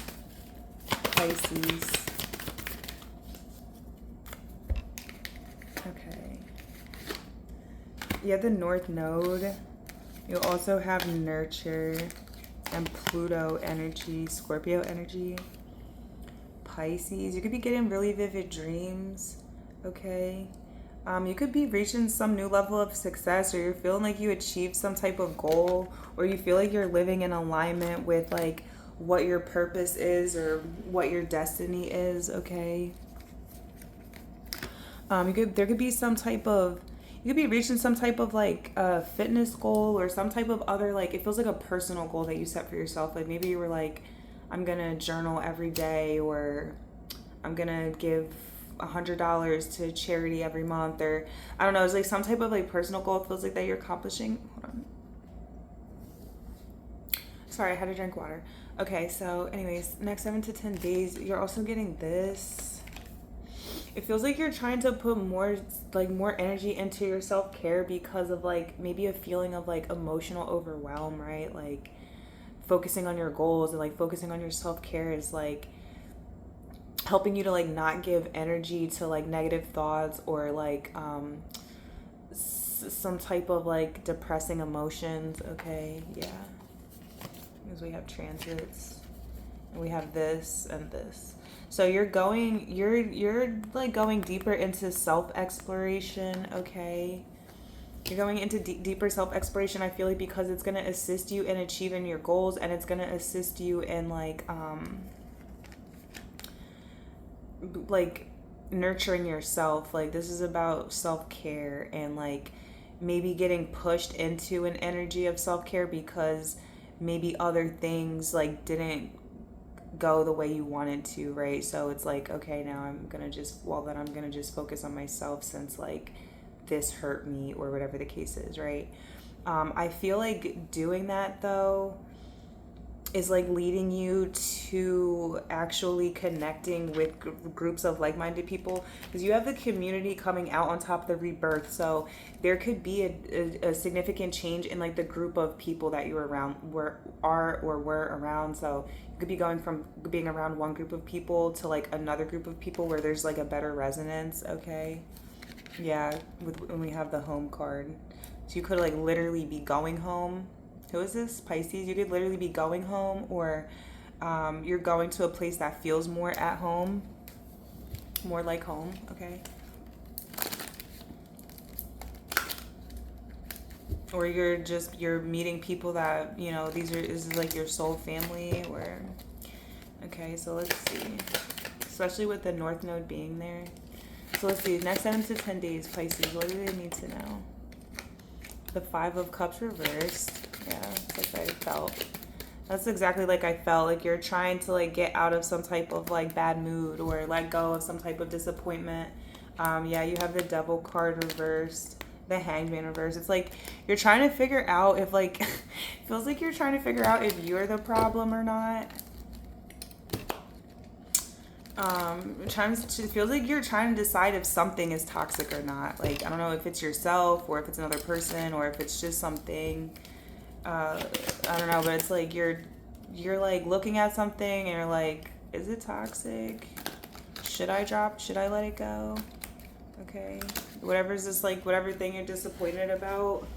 Pisces. Okay. You have the North Node. You also have Nurture and Pluto energy, Scorpio energy. Pisces. You could be getting really vivid dreams. Okay. You could be reaching some new level of success, or you're feeling like you achieved some type of goal, or you feel like you're living in alignment with like what your purpose is or what your destiny is. Okay. There could be some type of, you could be reaching some type of like fitness goal, or some type of other, like, it feels like a personal goal that you set for yourself. Like maybe you were like, I'm gonna journal every day, or I'm gonna give $100 to charity every month, or I don't know, it's like some type of like personal goal. It feels like that you're accomplishing. Hold on. Sorry, I had to drink water. Okay, so anyways, next 7 to 10 days, you're also getting this. It feels like you're trying to put more energy into your self-care because of like maybe a feeling of like emotional overwhelm, right? Like focusing on your goals and like focusing on your self-care is like helping you to like not give energy to like negative thoughts, or like some type of like depressing emotions. Okay, yeah, because we have transits and we have this and this. So you're like going deeper into self-exploration. Okay, you're going into deeper self-exploration, I feel like, because it's going to assist you in achieving your goals, and it's going to assist you in like nurturing yourself. Like this is about self-care, and like maybe getting pushed into an energy of self-care because maybe other things like didn't go the way you wanted to, right? So it's like, okay, now I'm gonna just focus on myself, since like this hurt me, or whatever the case is, right? I feel like doing that though is like leading you to actually connecting with groups of like-minded people, because you have the community coming out on top of the rebirth. So there could be a significant change in like the group of people that you're around were around. So you could be going from being around one group of people to like another group of people where there's like a better resonance. Okay, yeah, when we have the home card, so you could like literally be going home. Who is this? Pisces. You could literally be going home, or you're going to a place that feels more at home, more like home. Okay. Or you're meeting people that, you know, this is like your soul family, or, okay, so let's see. Especially with the North Node being there. So let's see, next 7 to 10 days, Pisces, what do they need to know? The 5 of Cups reversed. Yeah, it's like I felt. That's exactly like I felt. Like you're trying to like get out of some type of like bad mood, or let go of some type of disappointment. Yeah, you have the Devil card reversed, the Hangman reversed. It's like you're trying to figure out if like, it feels like you're trying to figure out if you're the problem or not. It feels like you're trying to decide if something is toxic or not. Like, I don't know if it's yourself or if it's another person or if it's just something. I don't know, but it's like you're like looking at something and you're like, is it toxic? Should I let it go? Okay. Whatever's just like, whatever thing you're disappointed about.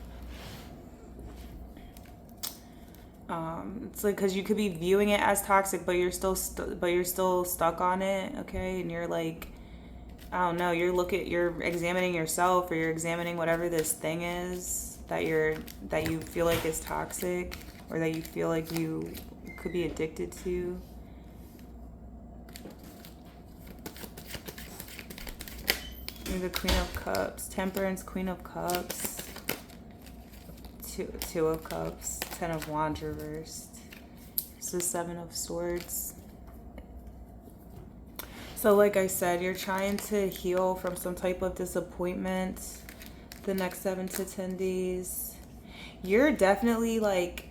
It's like, because you could be viewing it as toxic, but you're still stuck on it, okay? And you're like, I don't know, you're examining yourself, or you're examining whatever this thing is that you feel like is toxic, or that you feel like you could be addicted to. The Queen of Cups, Temperance, Queen of Cups, Two of Cups, Ten of Wands reversed. It's the Seven of Swords. So like I said, you're trying to heal from some type of disappointment the next 7 to 10 days. You're definitely like,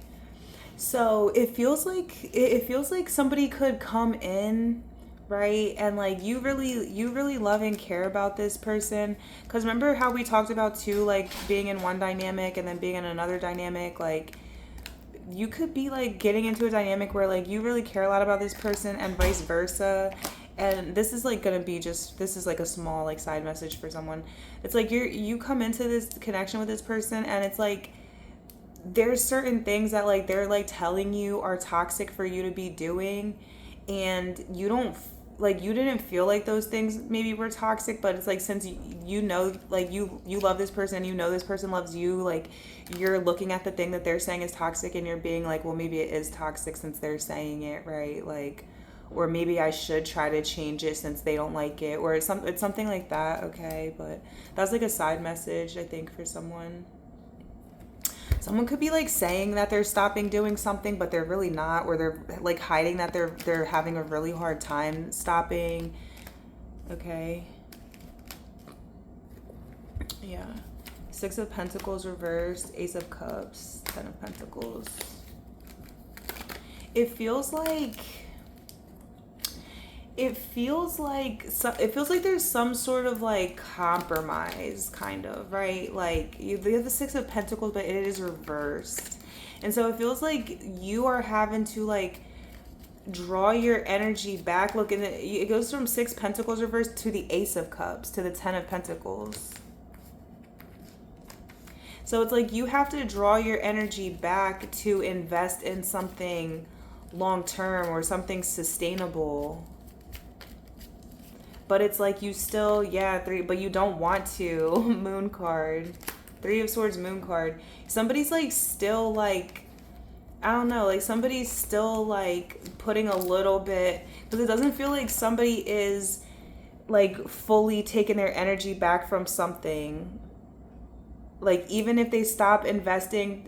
so it feels like somebody could come in, right? And like you really love and care about this person. Because remember how we talked about too, like being in one dynamic and then being in another dynamic. Like you could be like getting into a dynamic where like you really care a lot about this person and vice versa. And this is like gonna be this is like a small like side message for someone. It's like you come into this connection with this person and it's like there's certain things that like they're like telling you are toxic for you to be doing, and you didn't feel like those things maybe were toxic, but it's like since you know like you love this person, you know this person loves you, like you're looking at the thing that they're saying is toxic and you're being like, well, maybe it is toxic since they're saying it, right? Like, or maybe I should try to change it since they don't like it, or it's something like that, okay? But that's like a side message, I think, for someone. Someone could be like saying that they're stopping doing something, but they're really not, or they're like hiding that they're having a really hard time stopping. Okay. Yeah. Six of Pentacles reversed, Ace of Cups, Ten of Pentacles. It feels like there's some sort of like compromise, kind of, right? Like you have the Six of Pentacles, but it is reversed, and so it feels like you are having to like draw your energy back. Look, and it goes from Six Pentacles reversed to the Ace of Cups to the Ten of Pentacles. So it's like you have to draw your energy back to invest in something long term or something sustainable. But it's like you still, but you don't want to. Moon card. Three of Swords, Moon card. Somebody's like still like, I don't know, like somebody's still like putting a little bit, because it doesn't feel like somebody is like fully taking their energy back from something. Like even if they stop investing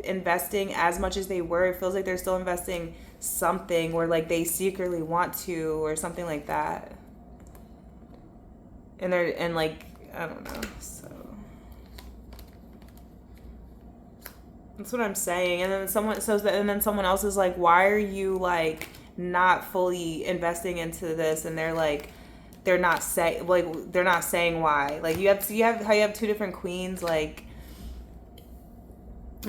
as much as they were, it feels like they're still investing something, or like they secretly want to, or something like that. And like, I don't know, so that's what I'm saying. And then someone else is like, why are you like not fully investing into this? And they're like, they're not saying why. Like you have two different queens, like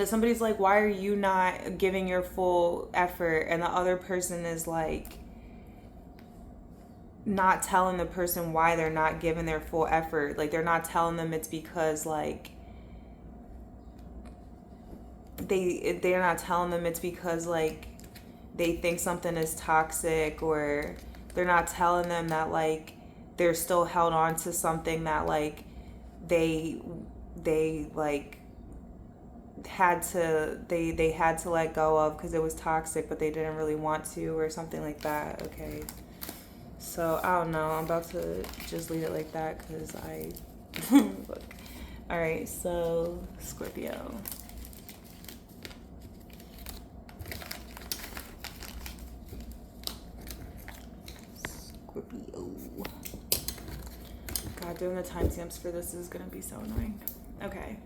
somebody's like, why are you not giving your full effort? And the other person is like not telling the person why they're not giving their full effort. Like they're not telling them it's because like they're not telling them it's because like they think something is toxic, or they're not telling them that like they're still held on to something that like they like had to let go of because it was toxic, but they didn't really want to, or something like that. Okay. So, I don't know. I'm about to just leave it like that because I... Look. Alright, so Scorpio. God, doing the timestamps for this is going to be so annoying. Okay.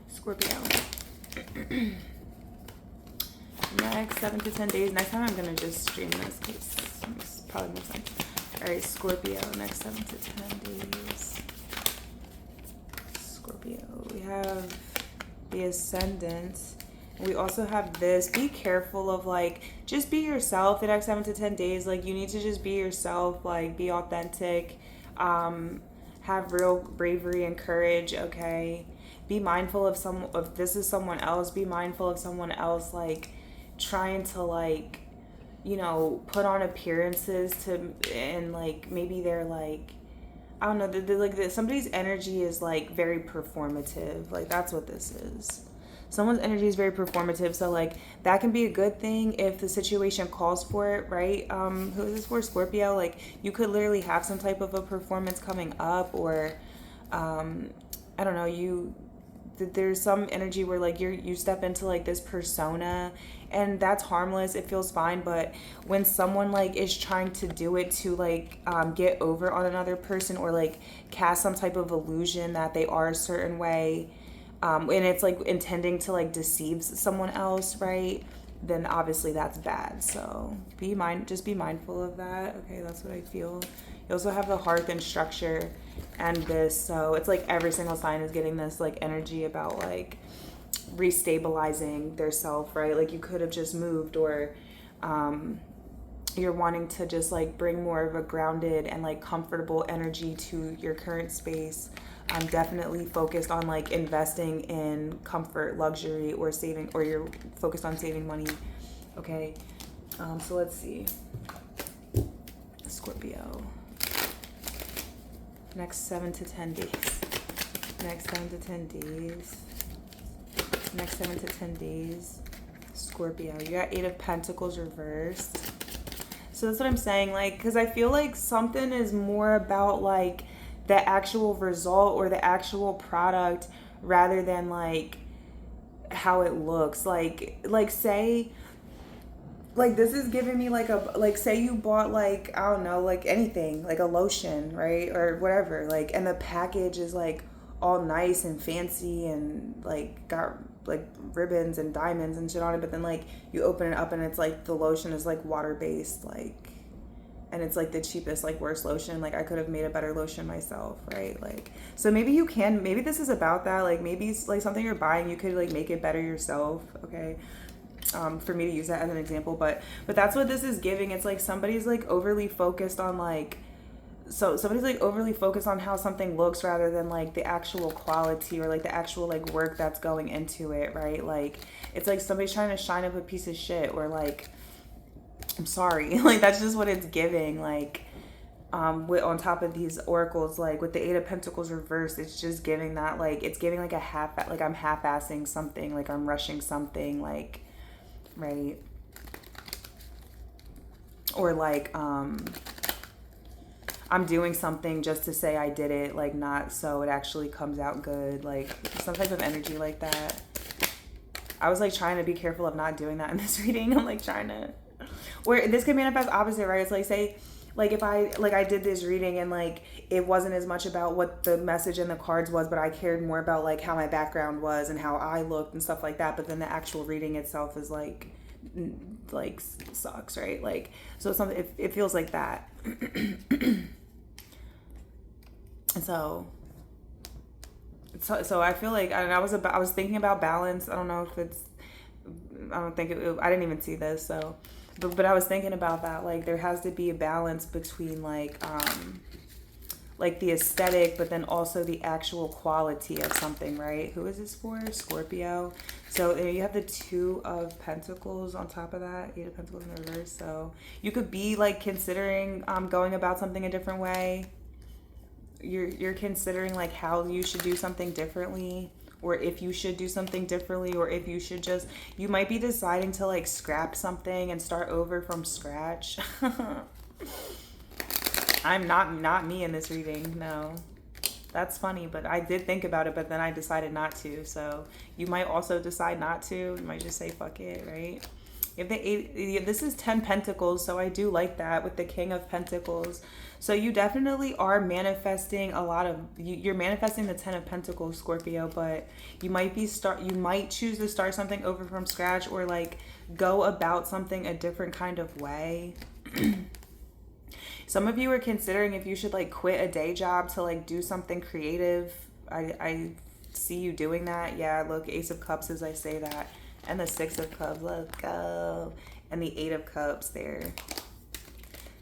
Scorpio. Next 7 to 10 days. Next time I'm going to just stream this because I'm just probably makes sense. All right, Scorpio, next 7 to 10 days. Scorpio, we have the ascendant. We also have this. Be careful of like, just be yourself the next 7 to 10 days. Like, you need to just be yourself, like, be authentic. Have real bravery and courage, okay? Be mindful of if this is someone else, be mindful of someone else, like, trying to, like, you know, put on appearances and like, maybe they're like, I don't know, somebody's energy is like very performative. Like, that's what this is. Someone's energy is very performative, so like that can be a good thing if the situation calls for it, right? Who is this for? Scorpio. Like, you could literally have some type of a performance coming up, or I don't know, there's some energy where like you step into like this persona, and that's harmless, it feels fine. But when someone like is trying to do it to like get over on another person, or like cast some type of illusion that they are a certain way, and it's like intending to like deceive someone else, right? Then obviously that's bad. So just be mindful of that. Okay, that's what I feel. You also have the hearth and structure and this, so it's like every single sign is getting this like energy about like restabilizing their self, right? Like, you could have just moved, or you're wanting to just like bring more of a grounded and like comfortable energy to your current space. I'm definitely focused on like investing in comfort, luxury, or saving, or you're focused on saving money. Okay, so let's see. Scorpio. Next 7 to 10 days. Next 7 to 10 days. Next 7 to 10 days. Scorpio. You got 8 of Pentacles reversed. So that's what I'm saying. Like, because I feel like something is more about like the actual result or the actual product rather than like how it looks. Like say, like, this is giving me like say you bought like, I don't know, like anything, like a lotion, right? Or whatever, like, and the package is like all nice and fancy and like got like ribbons and diamonds and shit on it, but then like you open it up and it's like the lotion is like water-based, like, and it's like the cheapest, like worst lotion. Like, I could have made a better lotion myself, right? Like, so maybe this is about that. Like, maybe it's like something you're buying, you could like make it better yourself, okay? For me to use that as an example, but that's what this is giving. It's like somebody's like overly focused on like, so somebody's like overly focused on how something looks rather than like the actual quality or like the actual like work that's going into it, right? Like, it's like somebody's trying to shine up a piece of shit, or like, I'm sorry, like, that's just what it's giving. Like, on top of these oracles, like with the 8 of Pentacles reversed, it's just giving that, like, it's giving like like I'm half-assing something, like I'm rushing something, like, right? Or like I'm doing something just to say I did it, like, not so it actually comes out good, like some type of energy like that. I was like trying to be careful of not doing that in this reading. I'm like trying to, where this could manifest opposite, right? It's like, say, like, if I did this reading and like it wasn't as much about what the message in the cards was, but I cared more about like how my background was and how I looked and stuff like that, but then the actual reading itself is like sucks, right? Like, so it's something, it feels like that. And so I feel like I was thinking about balance. I don't know if it's, I didn't even see this, so but I was thinking about that, like there has to be a balance between like the aesthetic, but then also the actual quality of something, right? Who is this for? Scorpio. So you have the 2 of Pentacles on top of that, 8 of Pentacles in reverse. So you could be like considering going about something a different way. You're considering like how you should do something differently, or if you should do something differently, or if you should just, you might be deciding to like scrap something and start over from scratch. I'm not me in this reading, no. That's funny, but I did think about it, but then I decided not to. So you might also decide not to. You might just say fuck it, right? If this is 10 Pentacles, so I do like that with the King of Pentacles. So you definitely are manifesting you're manifesting the 10 of Pentacles, Scorpio, but you might choose to start something over from scratch, or like go about something a different kind of way. Some of you are considering if you should like quit a day job to like do something creative. I see you doing that. Yeah, look, Ace of Cups as I say that. And the Six of Cups, let's go. And the Eight of Cups there.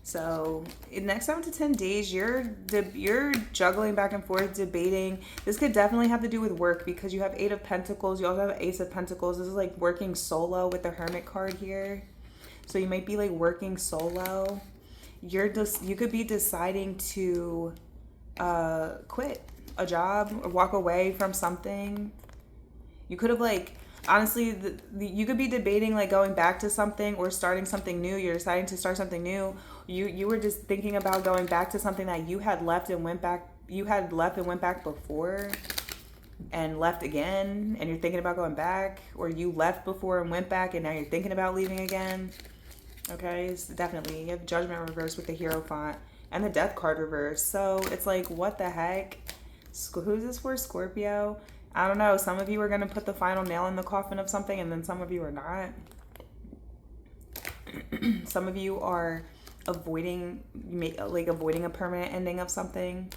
So in the next 7 to 10 days, you're juggling back and forth, debating. This could definitely have to do with work because you have Eight of Pentacles. You also have Ace of Pentacles. This is like working solo with the Hermit card here. So you might be like working solo. You could be deciding to quit a job or walk away from something. You could have like, honestly, you could be debating like going back to something or starting something new. You're deciding to start something new. You were just thinking about going back to something that you had left and went back. You had left and went back before and left again, and you're thinking about going back, or you left before and went back and now you're thinking about leaving again. Okay, it's definitely, you have Judgment reversed with the Hierophant and the Death card reversed. So it's like, what the heck? Who's this for? Scorpio? I don't know. Some of you are going to put the final nail in the coffin of something, and then some of you are not. Some of you are avoiding a permanent ending of something,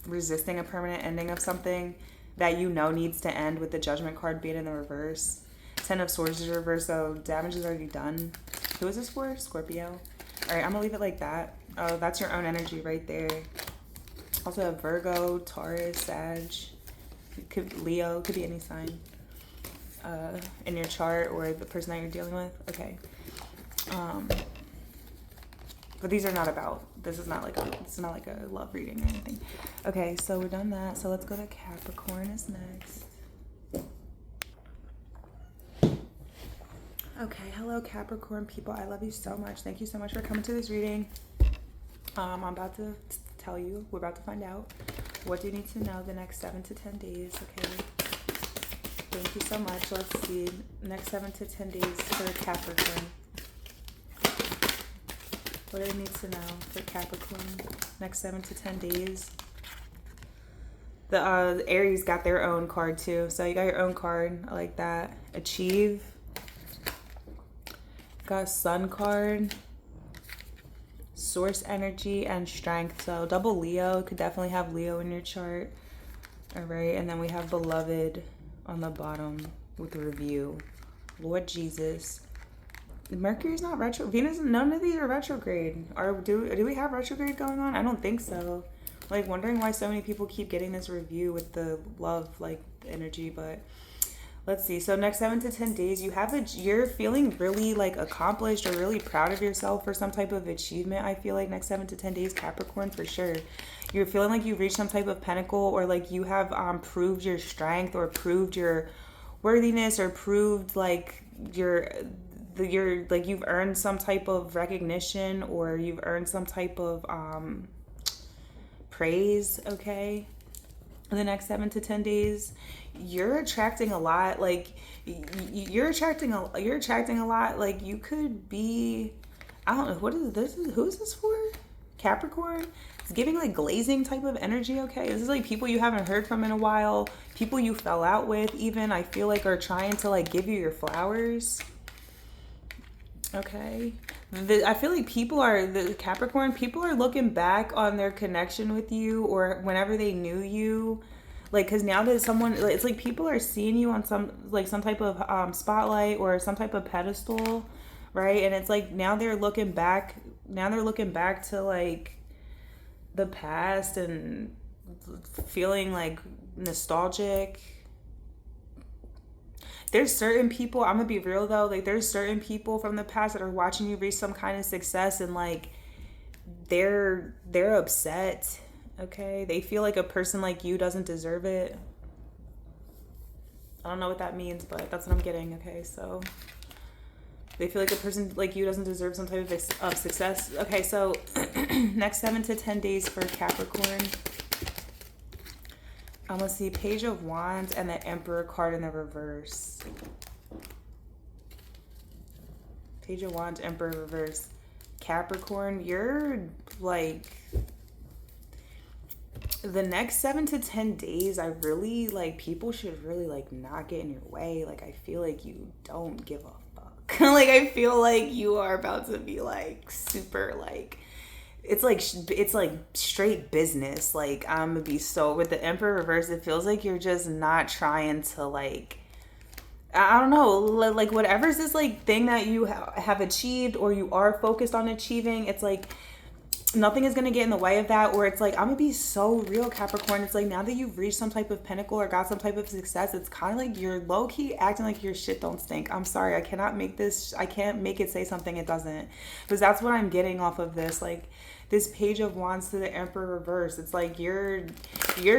resisting a permanent ending of something that you know needs to end, with the Judgment card being in the reverse. Ten of Swords is reversed, so damage is already done. Who is this for? Scorpio. All right, I'm gonna leave it like that. Oh, that's your own energy right there. Also have Virgo, Taurus, Sag, Leo, could be any sign in your chart, or the person that you're dealing with. Okay. But these are not about, this is not like a love reading or anything. Okay, so we're done that. So let's go to Capricorn is next. Okay, hello Capricorn people. I love you so much. Thank you so much for coming to this reading. I'm about to tell you, we're about to find out what do you need to know the next 7 to 10 days. Okay, thank you so much. Let's see, next 7 to 10 days for Capricorn. What do I need to know for Capricorn next 7 to 10 days? The Aries got their own card too, so you got your own card. I like that. Achieve. Got a Sun card, Source energy, and Strength. So double Leo, could definitely have Leo in your chart. All right, and then we have Beloved on the bottom with Review. Lord Jesus. Mercury's not retro. Venus, none of these are retrograde. Do we have retrograde going on? I don't think so. Like, wondering why so many people keep getting this review with the love like energy, but let's see. So next 7 to 10 days, you're feeling really like accomplished or really proud of yourself for some type of achievement. I feel like next 7 to 10 days, Capricorn, for sure. You're feeling like you've reached some type of pinnacle, or like you have proved your strength, or proved your worthiness, or proved like you've earned some type of recognition, or you've earned some type of praise. Okay, in the next 7 to 10 days, you're attracting a lot. Like you're attracting a lot. Like you could be, I don't know, what is this? Who's this for? Capricorn. It's giving like glazing type of energy. Okay, this is like people you haven't heard from in a while, people you fell out with even, I feel like, are trying to like give you your flowers. Okay, I feel like the Capricorn people are looking back on their connection with you, or whenever they knew you, like, because now that someone, it's like people are seeing you on some type of spotlight or some type of pedestal, right? And it's like now they're looking back to like the past and feeling like nostalgic. There's certain people, I'm gonna be real though, like there's certain people from the past that are watching you reach some kind of success, and like they're upset. Okay, they feel like a person like you doesn't deserve it. I don't know what that means, but that's what I'm getting. Okay, so they feel like a person like you doesn't deserve some type of success. Okay, so next 7 to 10 days for Capricorn. I'm going to see Page of Wands and the Emperor card in the reverse. Page of Wands, Emperor reverse. Capricorn, you're like, the next 7 to 10 days, I really like, people should really like not get in your way. Like, I feel like you don't give a fuck. Like, I feel like you are about to be like super like it's like straight business. Like, I'm gonna be so, with the Emperor reverse, it feels like you're just not trying to, like, I don't know, like whatever's this like thing that you have achieved or you are focused on achieving, it's like nothing is going to get in the way of that. Or it's like, I'm gonna be so real, Capricorn, it's like now that you've reached some type of pinnacle or got some type of success, it's kind of like you're low-key acting like your shit don't stink. I'm sorry, I can't make it say something it doesn't, because that's what I'm getting off of this. Like, this Page of Wands to the Emperor reverse, it's like you're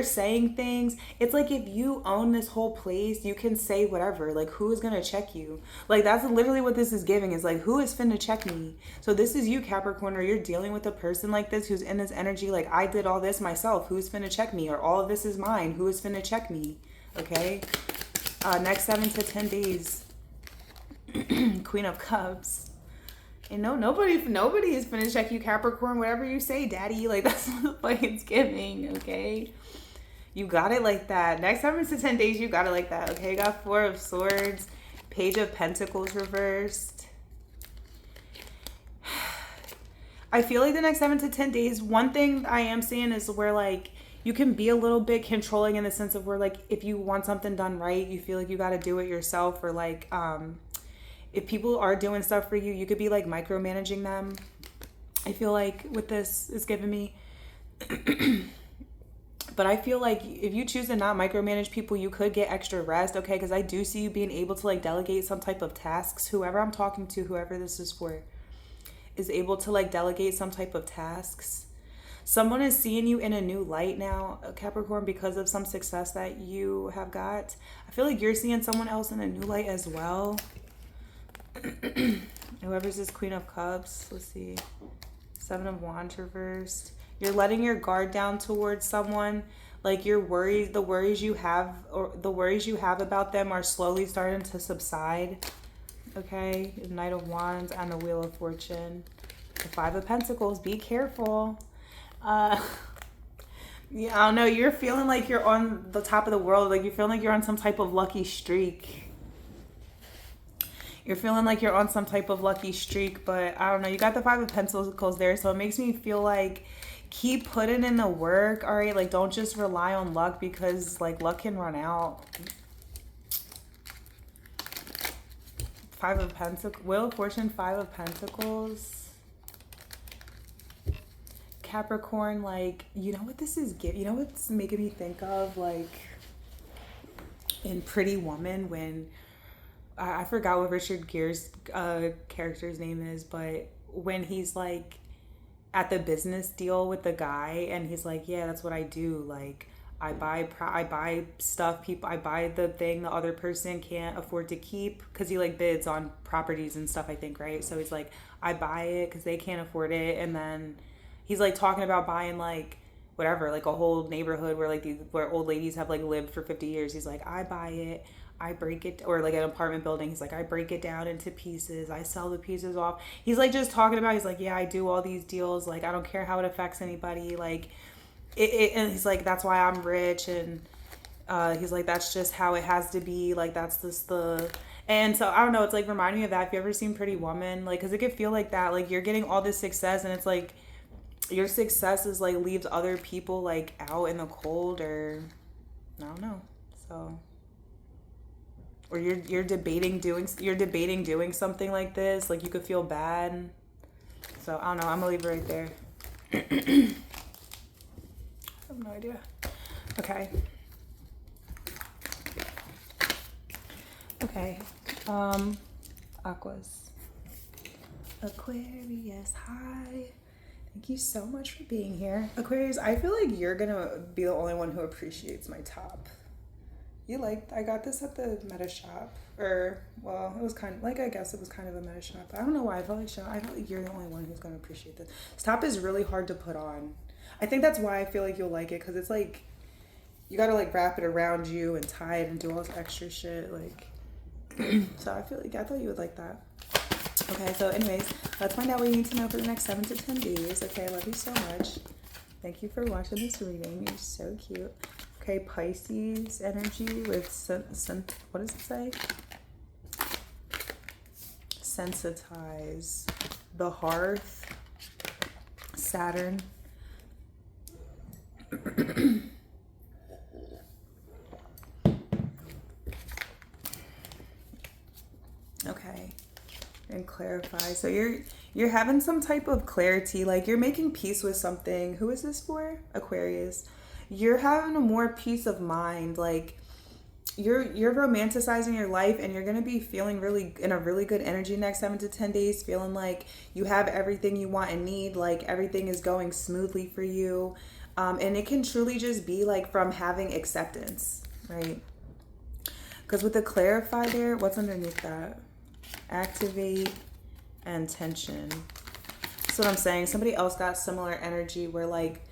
saying things. It's like, if you own this whole place, you can say whatever. Like, who is gonna check you? Like, that's literally what this is giving, is like, who is finna check me? So this is you, Capricorn, or you're dealing with a person like this who's in this energy like, I did all this myself, who's finna check me? Or all of this is mine, who is finna check me? Okay, next 7 to 10 days. Queen of Cups. And nobody is finna check you, Capricorn. Whatever you say, daddy. Like, that's what the fuck it's giving, okay? You got it like that. Next 7 to 10 days, you got it like that, okay? Got 4 of Swords. Page of Pentacles reversed. I feel like the next 7 to 10 days, one thing I am seeing is where, like, you can be a little bit controlling in the sense of where, like, if you want something done right, you feel like you got to do it yourself. Or, like, if people are doing stuff for you, you could be like micromanaging them. I feel like with this is giving me. But I feel like if you choose to not micromanage people, you could get extra rest, okay? Because I do see you being able to like delegate some type of tasks. Whoever I'm talking to, whoever this is for, is able to like delegate some type of tasks. Someone is seeing you in a new light now, Capricorn, because of some success that you have got. I feel like you're seeing someone else in a new light as well. Whoever's this Queen of Cups, let's see, 7 of Wands reversed. You're letting your guard down towards someone. Like, your worries, the worries you have about them are slowly starting to subside. Okay, the Knight of Wands and the Wheel of Fortune. The 5 of Pentacles, be careful. Yeah, I don't know, you're feeling like you're on the top of the world. Like, you're feeling like you're on some type of lucky streak. You're feeling like you're on some type of lucky streak, but I don't know. You got the 5 of Pentacles there, so it makes me feel like keep putting in the work, all right? Like, don't just rely on luck, because, like, luck can run out. 5 of Pentacles, Wheel of Fortune, 5 of Pentacles. Capricorn, like, you know what this is giving? You know what's making me think of? Like, in Pretty Woman, when... I forgot what Richard Gere's character's name is, but when he's like at the business deal with the guy and he's like, yeah, that's what I do. Like, I buy stuff, I buy the thing the other person can't afford to keep, because he like bids on properties and stuff, I think, right? So he's like, I buy it because they can't afford it. And then he's like talking about buying like whatever, like a whole neighborhood where like where old ladies have like lived for 50 years. He's like, I buy it, I break it, or like an apartment building. He's like, I break it down into pieces, I sell the pieces off. He's like just talking about, he's like, yeah, I do all these deals. Like, I don't care how it affects anybody. Like, and he's like, that's why I'm rich. And he's like, that's just how it has to be. Like, that's just and so I don't know. It's like reminding me of that. If you ever seen Pretty Woman, like, cause it could feel like that. Like, you're getting all this success and it's like your success is like leaves other people like out in the cold, or I don't know. So. Or you're debating doing something like this, like you could feel bad. So I don't know, I'm gonna leave it right there. I have no idea. Okay. Aquas. Aquarius, hi. Thank you so much for being here. Aquarius, I feel like you're gonna be the only one who appreciates my top. I got this at the meta shop, or, well, it was kind of, like, I guess it was kind of a meta shop. I don't know why, I felt like you're the only one who's going to appreciate this. This top is really hard to put on. I think that's why I feel like you'll like it, because it's like, you got to, like, wrap it around you and tie it and do all this extra shit, like, so I thought you would like that. Okay, so anyways, let's find out what you need to know for the next 7 to 10 days. Okay, I love you so much. Thank you for watching this reading. You're so cute. Okay, Pisces energy with, what does it say? Sensitize. The hearth. Saturn. Okay, and clarify. So you're having some type of clarity, like you're making peace with something. Who is this for? Aquarius. You're having a more peace of mind, like you're romanticizing your life, and you're gonna be feeling really in a really good energy next 7 to 10 days, feeling like you have everything you want and need, like everything is going smoothly for you. And it can truly just be like from having acceptance, right? Because with the clarify there, what's underneath that? Activate and tension. That's what I'm saying. Somebody else got similar energy where like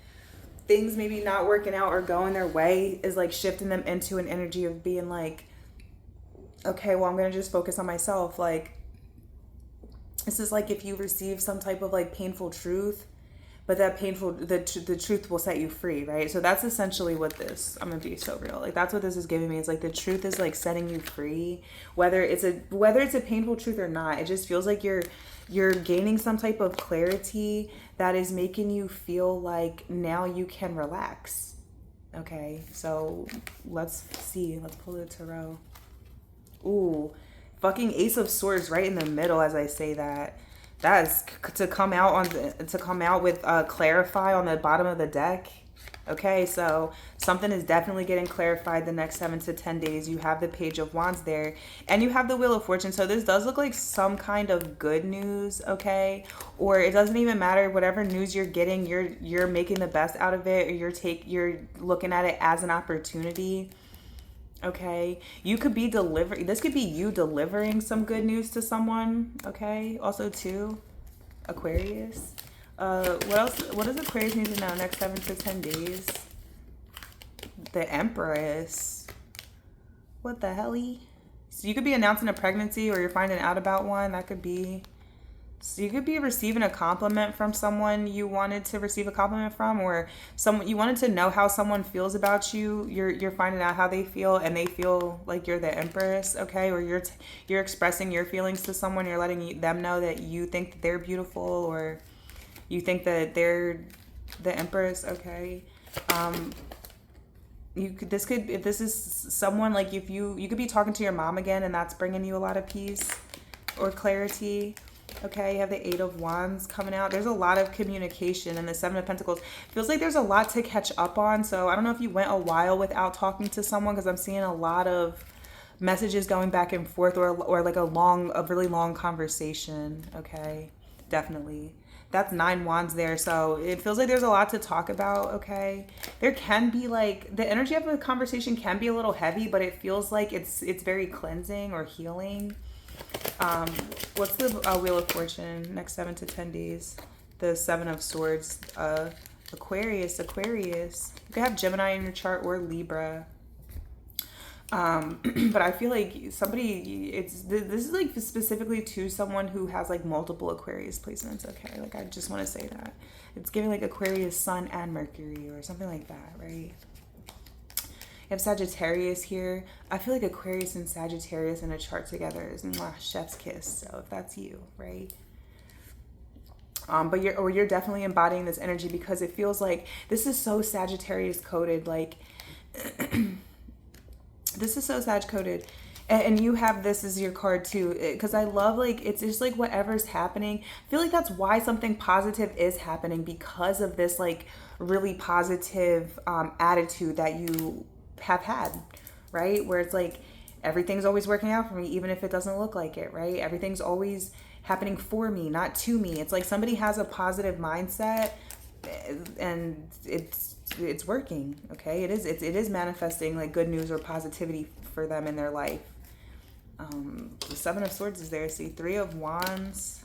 things maybe not working out or going their way is like shifting them into an energy of being like, okay, well, I'm going to just focus on myself. Like, this is like if you receive some type of like painful truth, but that the truth will set you free, right? So that's essentially what this, I'm gonna be so real, like that's what this is giving me. It's like the truth is like setting you free, whether it's a painful truth or not. It just feels like you're gaining some type of clarity that is making you feel like now you can relax. Okay, so let's see, let's pull the tarot. Ooh, fucking Ace of Swords right in the middle as I say that. That is to come out with clarify on the bottom of the deck. Okay, so something is definitely getting clarified the next 7 to 10 days. You have the Page of Wands there, and you have the Wheel of Fortune. So this does look like some kind of good news, okay? Or it doesn't even matter, whatever news you're getting, you're making the best out of it, or you're looking at it as an opportunity. Okay, you could be delivering, this could be you delivering some good news to someone. Okay, also too, Aquarius. What else, what does Aquarius need to know next 7 to 10 days? The Empress. What the helly? So you could be announcing a pregnancy, or you're finding out about one. That could be, so you could be receiving a compliment from someone you wanted to receive a compliment from, or someone you wanted to know how someone feels about you. You're finding out how they feel, and they feel like you're the Empress, okay? Or you're expressing your feelings to someone. You're letting them know that you think that they're beautiful, or you think that they're the Empress, okay? If this is someone, like if you could be talking to your mom again, and that's bringing you a lot of peace or clarity. Okay, you have the 8 of Wands coming out. There's a lot of communication, and the 7 of Pentacles feels like there's a lot to catch up on. So I don't know if you went a while without talking to someone, because I'm seeing a lot of messages going back and forth, or like a really long conversation. Okay, definitely. That's 9 Wands there. So it feels like there's a lot to talk about. Okay, there can be like the energy of a conversation can be a little heavy, but it feels like it's very cleansing or healing. What's the Wheel of Fortune next 7 to 10 days? The 7 of Swords. Aquarius. You could have Gemini in your chart, or Libra. But I feel like this is like specifically to someone who has like multiple Aquarius placements. Okay, like I just want to say that it's giving like Aquarius, Sun, and Mercury, or something like that, right? You have Sagittarius here. I feel like Aquarius and Sagittarius in a chart together is chef's kiss. So if that's you, right? But you're definitely embodying this energy, because it feels like this is so Sagittarius coded. Like this is so Sag coded. And you have this as your card too, because I love, like, it's just like whatever's happening. I feel like that's why something positive is happening, because of this like really positive attitude that you have had, right? Where it's like everything's always working out for me, even if it doesn't look like it, right? Everything's always happening for me, not to me. It's like somebody has a positive mindset, and it's working. Okay, it is manifesting like good news or positivity for them in their life. The 7 of Swords is there. See, 3 of Wands,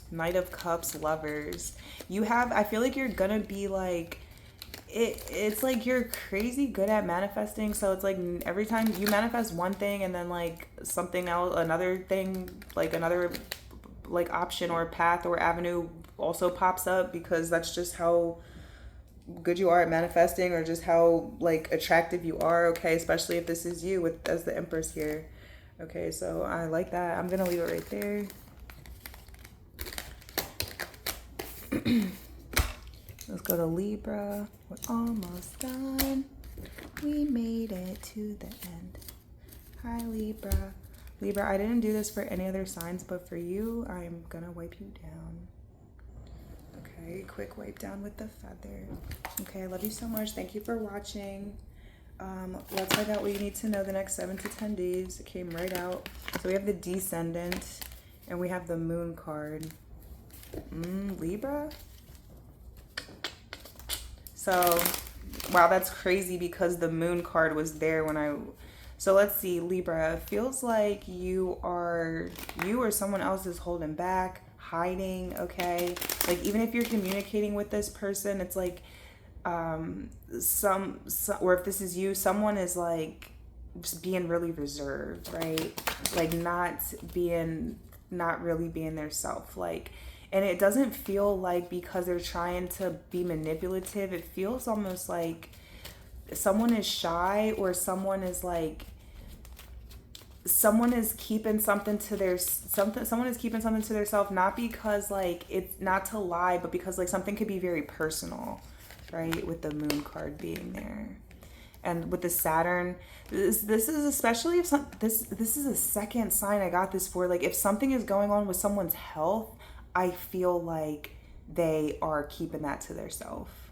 Knight of Cups, Lovers. I feel like you're gonna be like, it's like you're crazy good at manifesting. So it's like every time you manifest one thing, and then like something else, another thing, like another like option or path or avenue also pops up, because that's just how good you are at manifesting, or just how like attractive you are. Okay, especially if this is you with as the Empress here. Okay, so I like that. I'm gonna leave it right there. Let's go to Libra. We're almost done. We made it to the end. Hi, Libra. Libra, I didn't do this for any other signs, but for you, I'm gonna wipe you down. Okay, quick wipe down with the feather. Okay, I love you so much. Thank you for watching. Let's find out what you need to know the next 7 to 10 days. It came right out. So we have the Descendant, and we have the Moon card. Libra? So, wow, that's crazy because the Moon card was there when I... So let's see, Libra. It feels like you or someone else is holding back, hiding, okay? Like, even if you're communicating with this person, it's like some or if this is you, someone is like just being really reserved, right? Like not really being their self, like, and it doesn't feel like because they're trying to be manipulative. It feels almost like someone is shy, or someone is keeping something to their self, not because like it's not to lie, but because like something could be very personal, right? With the Moon card being there, and with the Saturn, this is especially if this is a second sign I got this for. Like if something is going on with someone's health, I feel like they are keeping that to their self.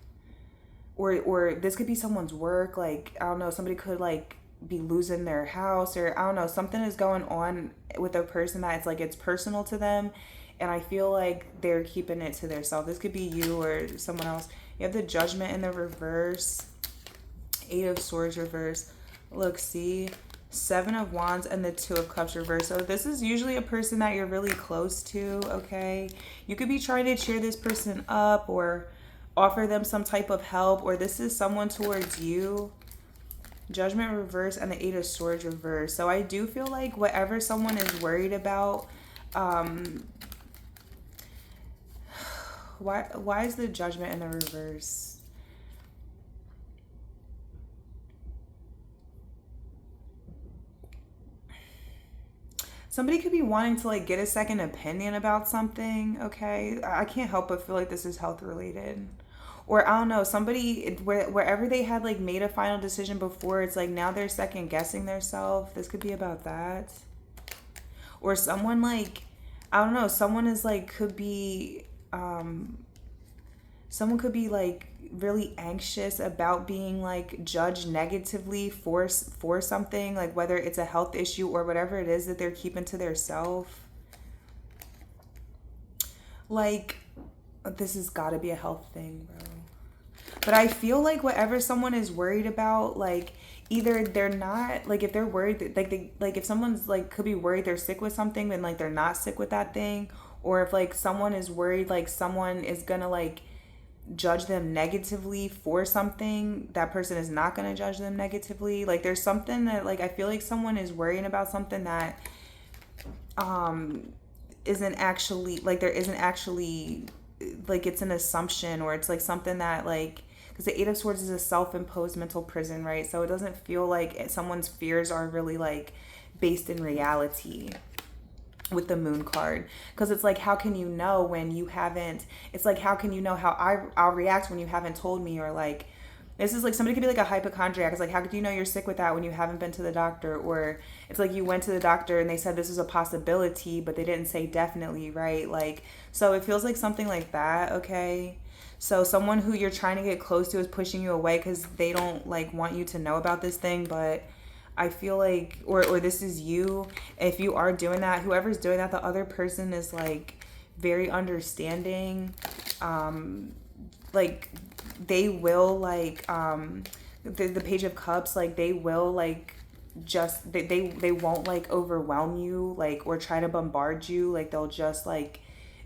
Or this could be someone's work. Like, I don't know, somebody could like be losing their house, or I don't know, something is going on with a person that it's like it's personal to them, and I feel like they're keeping it to themselves. This could be you or someone else. You have the Judgment in the reverse, 8 of Swords reverse. Look, see, 7 of Wands and the 2 of Cups reverse. So this is usually a person that you're really close to, okay? You could be trying to cheer this person up or offer them some type of help, or this is someone towards you. Judgment reverse and the 8 of Swords reverse. So I do feel like whatever someone is worried about, why is the Judgment in the reverse? Somebody could be wanting to like get a second opinion about something, okay? I can't help but feel like this is health related. Or I don't know, somebody, wherever they had like made a final decision before, it's like now they're second guessing themselves. This could be about that. Or someone like, I don't know, someone is like, someone could be like really anxious about being like judged negatively for something, like whether it's a health issue or whatever it is that they're keeping to their self. Like, this has got to be a health thing, bro. But I feel like whatever someone is worried about, like either they're not, like if they're worried, like if someone's like could be worried they're sick with something, then like they're not sick with that thing. Or if like someone is worried like someone is gonna like judge them negatively for something, that person is not gonna judge them negatively. Like there's something that like I feel like someone is worrying about something that isn't actually like, there isn't actually like, it's an assumption, or it's like something that like, because the 8 of Swords is a self-imposed mental prison, right? So it doesn't feel like someone's fears are really like based in reality with the Moon card. Because it's like, how can you know when you haven't, it's like, how can you know how I'll react when you haven't told me? Or like, this is like, somebody could be like a hypochondriac. It's like, how could you know you're sick with that when you haven't been to the doctor? Or it's like you went to the doctor and they said this was a possibility, but they didn't say definitely, right? Like, so it feels like something like that, okay? So someone who you're trying to get close to is pushing you away because they don't like want you to know about this thing. But I feel like, or this is you. If you are doing that, whoever's doing that, the other person is like very understanding. Like they will like, the Page of Cups, like they will like just, they won't like overwhelm you, like, or try to bombard you. Like they'll just like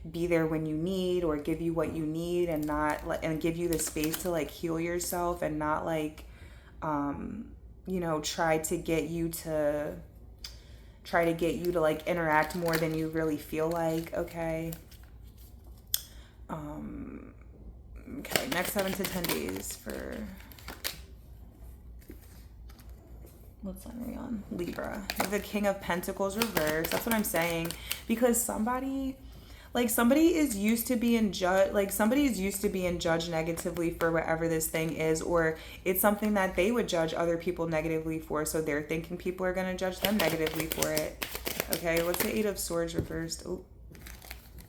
be there when you need, or give you what you need, and not like, and give you the space to like heal yourself, and not like you know, try to get you to like interact more than you really feel like, okay? Okay, next 7 to 10 days for, what sign are we on? Libra. The King of Pentacles reverse. That's what I'm saying. Because somebody, Like somebody is used to being judged, like somebody is used to being judged negatively for whatever this thing is, or it's something that they would judge other people negatively for, so they're thinking people are going to judge them negatively for it. Okay, what's the Eight of Swords reversed? Oh,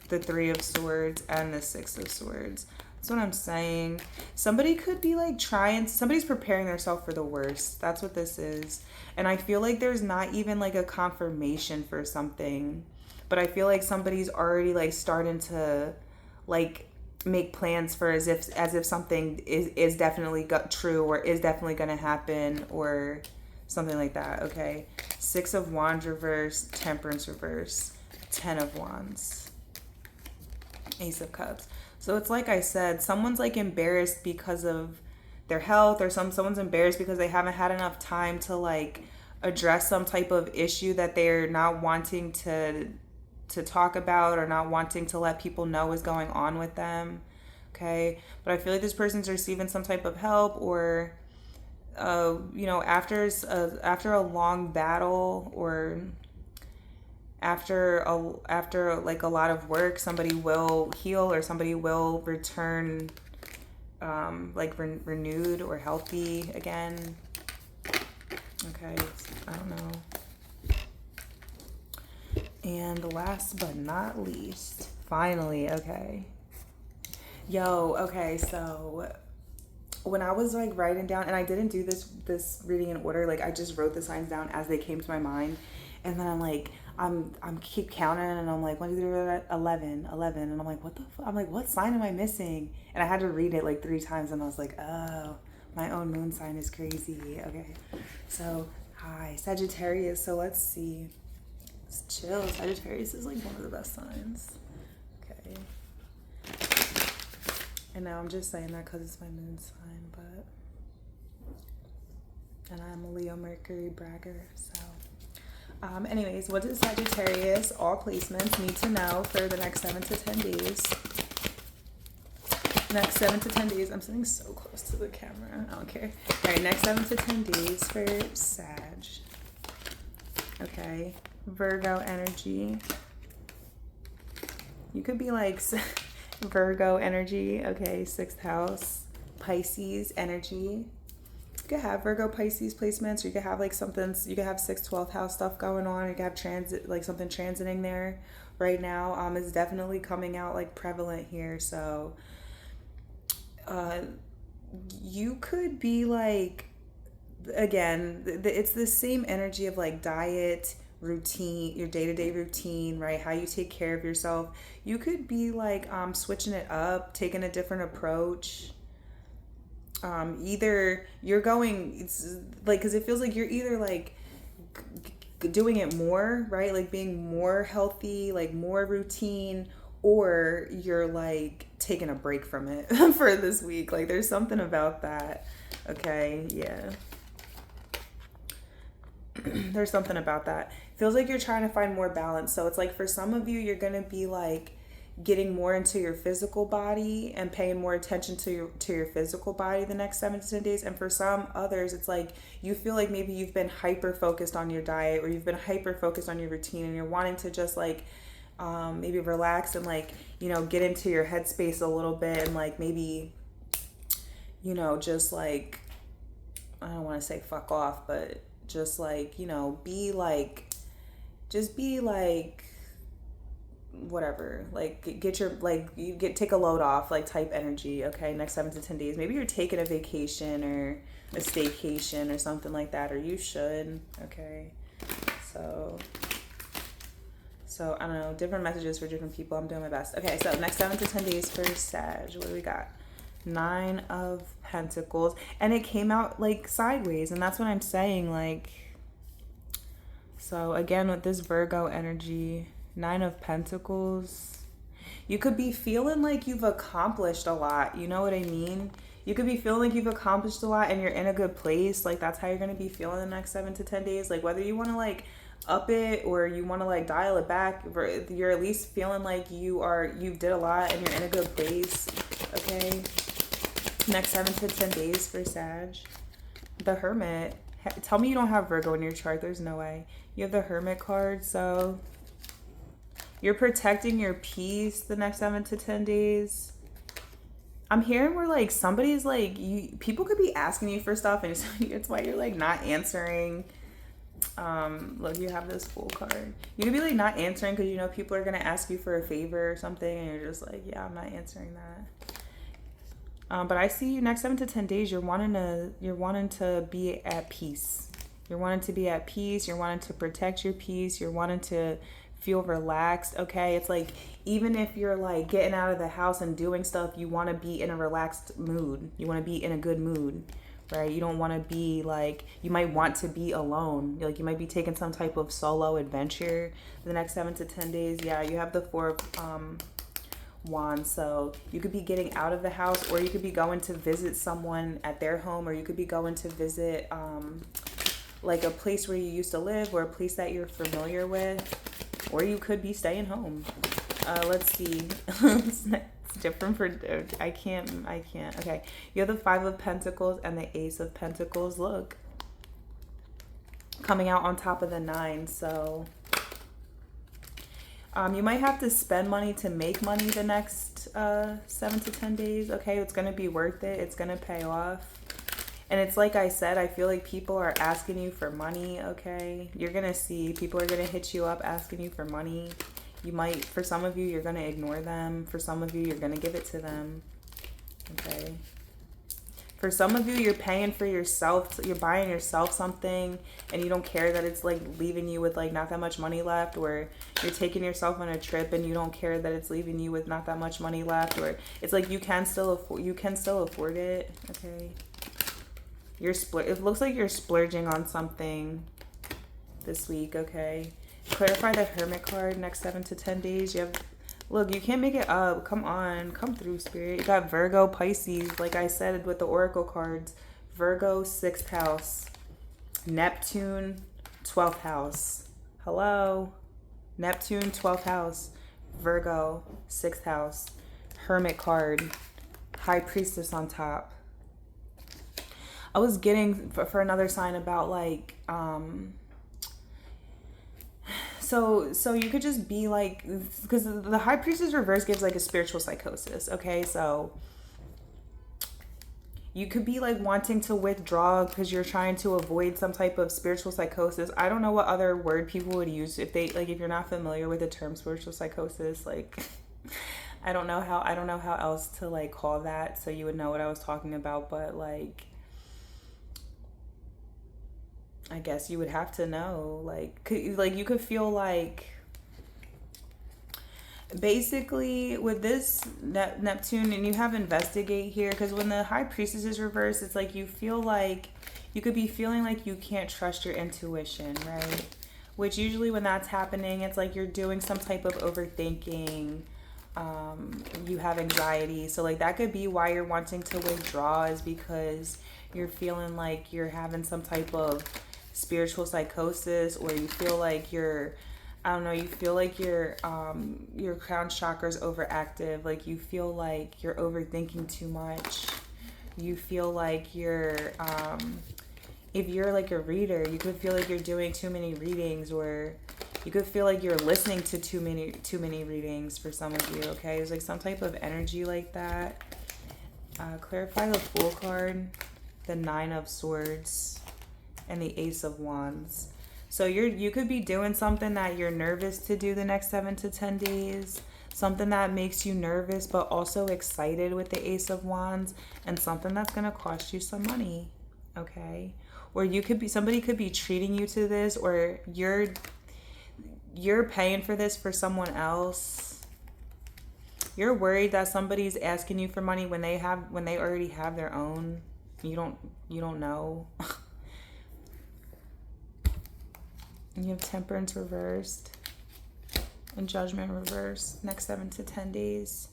the Three of Swords and the Six of Swords. That's what I'm saying. Somebody could be like somebody's preparing themselves for the worst. That's what this is. And I feel like there's not even like a confirmation for something, but I feel like somebody's already like starting to like make plans for as if something is definitely true or is definitely going to happen or something like that. Okay, Six of Wands reverse, Temperance reverse, Ten of Wands, Ace of Cups. So it's like I said, someone's like embarrassed because of their health, or someone's embarrassed because they haven't had enough time to like address some type of issue that they're not wanting to talk about or not wanting to let people know is going on with them. Okay, but I feel like this person's receiving some type of help, or you know, after a long battle, or after like a lot of work, somebody will heal, or somebody will return like renewed or healthy again. Okay, I don't know. And last but not least, finally, okay. Yo, okay, so when I was like writing down, and I didn't do this reading in order, like I just wrote the signs down as they came to my mind, and then I'm keep counting, and I'm like 1, 2, 3, 11, and I'm like, what the fuck? I'm like, what sign am I missing? And I had to read it like 3 times, and I was like, oh, my own moon sign is crazy. Okay, so hi, Sagittarius. So let's see. It's chill. Sagittarius is like one of the best signs. Okay. And now I'm just saying that because it's my moon sign, but, and I'm a Leo Mercury bragger, so. Anyways, what does Sagittarius, all placements, need to know for the next 7 to 10 days? Next 7 to 10 days. I'm sitting so close to the camera. I don't care. All right, next 7 to 10 days for Sag. Okay. Virgo energy. You could be like Virgo energy. Okay, 6th house. Pisces energy. You could have Virgo Pisces placements, or you could have like something, you could have 6th, 12th house stuff going on. You could have transit, like something transiting there right now. It's definitely coming out like prevalent here. So you could be like, again, it's the same energy of like diet, routine, your day-to-day routine, right? How you take care of yourself. You could be like switching it up, taking a different approach. Either you're going, it's like, because it feels like you're either like doing it more, right? Like being more healthy, like more routine, or you're like taking a break from it for this week. Like there's something about that. Okay, yeah. There's something about that. Feels like you're trying to find more balance. So it's like for some of you, you're going to be like getting more into your physical body and paying more attention to your physical body the next 7 to 10 days. And for some others, it's like you feel like maybe you've been hyper focused on your diet, or you've been hyper focused on your routine, and you're wanting to just like maybe relax and like, you know, get into your headspace a little bit, and like maybe, you know, just like, I don't want to say fuck off, but just like, you know, be like whatever, like get your, like you take a load off, like type energy. Okay, next 7 to 10 days, maybe you're taking a vacation or a staycation or something like that, or you should. Okay, so I don't know, different messages for different people. I'm doing my best. Okay, so next 7 to 10 days for Sag. What do we got? 9 of Pentacles, and it came out like sideways, and that's what I'm saying. Like, so again, with this Virgo energy, 9 of Pentacles, you could be feeling like you've accomplished a lot. You know what I mean? You could be feeling like you've accomplished a lot and you're in a good place. Like that's how you're going to be feeling the next 7 to 10 days. Like whether you want to like up it or you want to like dial it back, you're at least feeling like you did a lot and you're in a good place. Okay. Next 7 to 10 days for Sag. The Hermit. Tell me you don't have Virgo in your chart. There's no way. You have the Hermit card. So You're protecting your peace the next 7 to 10 days. I'm hearing where like somebody's like, people could be asking you for stuff and it's why you're like not answering. Look, you have this Fool card. You could be like not answering because you know people are gonna ask you for a favor or something and you're just like, yeah, I'm not answering that. But I see you next 7 to 10 days, you're wanting to be at peace. You're wanting to be at peace. You're wanting to protect your peace. You're wanting to feel relaxed. Okay. It's like, even if you're like getting out of the house and doing stuff, you want to be in a relaxed mood. You want to be in a good mood, right? You don't want to be like, you might want to be alone. Like you might be taking some type of solo adventure the next 7 to 10 days. Yeah. You have the 4 of Wands. So you could be getting out of the house, or you could be going to visit someone at their home, or you could be going to visit, like a place where you used to live or a place that you're familiar with, or you could be staying home. Let's see. It's different for, I can't. Okay. You have the 5 of Pentacles and the Ace of Pentacles. Look, coming out on top of the 9. So you might have to spend money to make money the next 7 to 10 days. Okay. It's going to be worth it. It's going to pay off. And it's like I said, I feel like people are asking you for money, okay? You're going to see people are going to hit you up asking you for money. You might, for some of you, you're going to ignore them. For some of you, you're going to give it to them, okay? For some of you, you're paying for yourself. You're buying yourself something and you don't care that it's like leaving you with like not that much money left, or you're taking yourself on a trip and you don't care that it's leaving you with not that much money left, or it's like you can still afford it, okay? It looks like you're splurging on something this week, okay? Clarify the Hermit card next 7 to 10 days. You have, look, you can't make it up. Come on, come through, Spirit. You got Virgo, Pisces, like I said with the Oracle cards. Virgo, 6th house. Neptune, 12th house. Hello? Neptune, 12th house. Virgo, 6th house. Hermit card. High Priestess on top. I was getting for another sign about like, so you could just be like, because the High Priestess reverse gives like a spiritual psychosis. Okay. So you could be like wanting to withdraw because you're trying to avoid some type of spiritual psychosis. I don't know what other word people would use if they, like, if you're not familiar with the term spiritual psychosis, like, I don't know how else to like call that. So you would know what I was talking about, but like, I guess you would have to know, like you could feel like, basically with this Neptune, and you have investigate here, because when the High Priestess is reversed, it's like you feel like you could be feeling like you can't trust your intuition, right? Which usually when that's happening, it's like you're doing some type of overthinking. You have anxiety. So like that could be why you're wanting to withdraw, is because you're feeling like you're having some type of spiritual psychosis, or you feel like you're, I don't know, you feel like your crown chakra is overactive. Like you feel like you're overthinking too much. You feel like you're, if you're like a reader, you could feel like you're doing too many readings, or you could feel like you're listening to too many readings for some of you, okay? There's like some type of energy like that. Clarify the Fool card, the 9 of Swords, and the Ace of Wands. So you could be doing something that you're nervous to do the next 7 to 10 days. Something that makes you nervous but also excited with the Ace of Wands, and something that's going to cost you some money, okay? Or somebody could be treating you to this, or you're paying for this for someone else. You're worried that somebody's asking you for money when they already have their own. You don't know. And you have Temperance reversed and Judgment reversed next 7 to 10 days.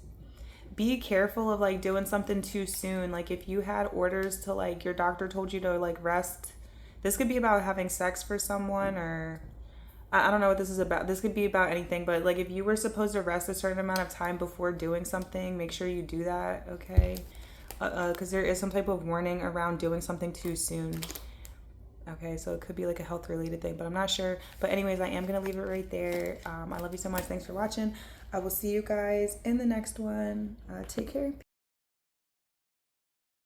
Be careful of like doing something too soon. Like if you had orders to, like, your doctor told you to like rest. This could be about having sex for someone, or I don't know what this is about. This could be about anything, but like if you were supposed to rest a certain amount of time before doing something, make sure you do that, okay? Because there is some type of warning around doing something too soon. Okay, so it could be like a health related thing, but I'm not sure. But anyways, I am gonna leave it right there. I love you so much. Thanks for watching. I will see you guys in the next one. Take care.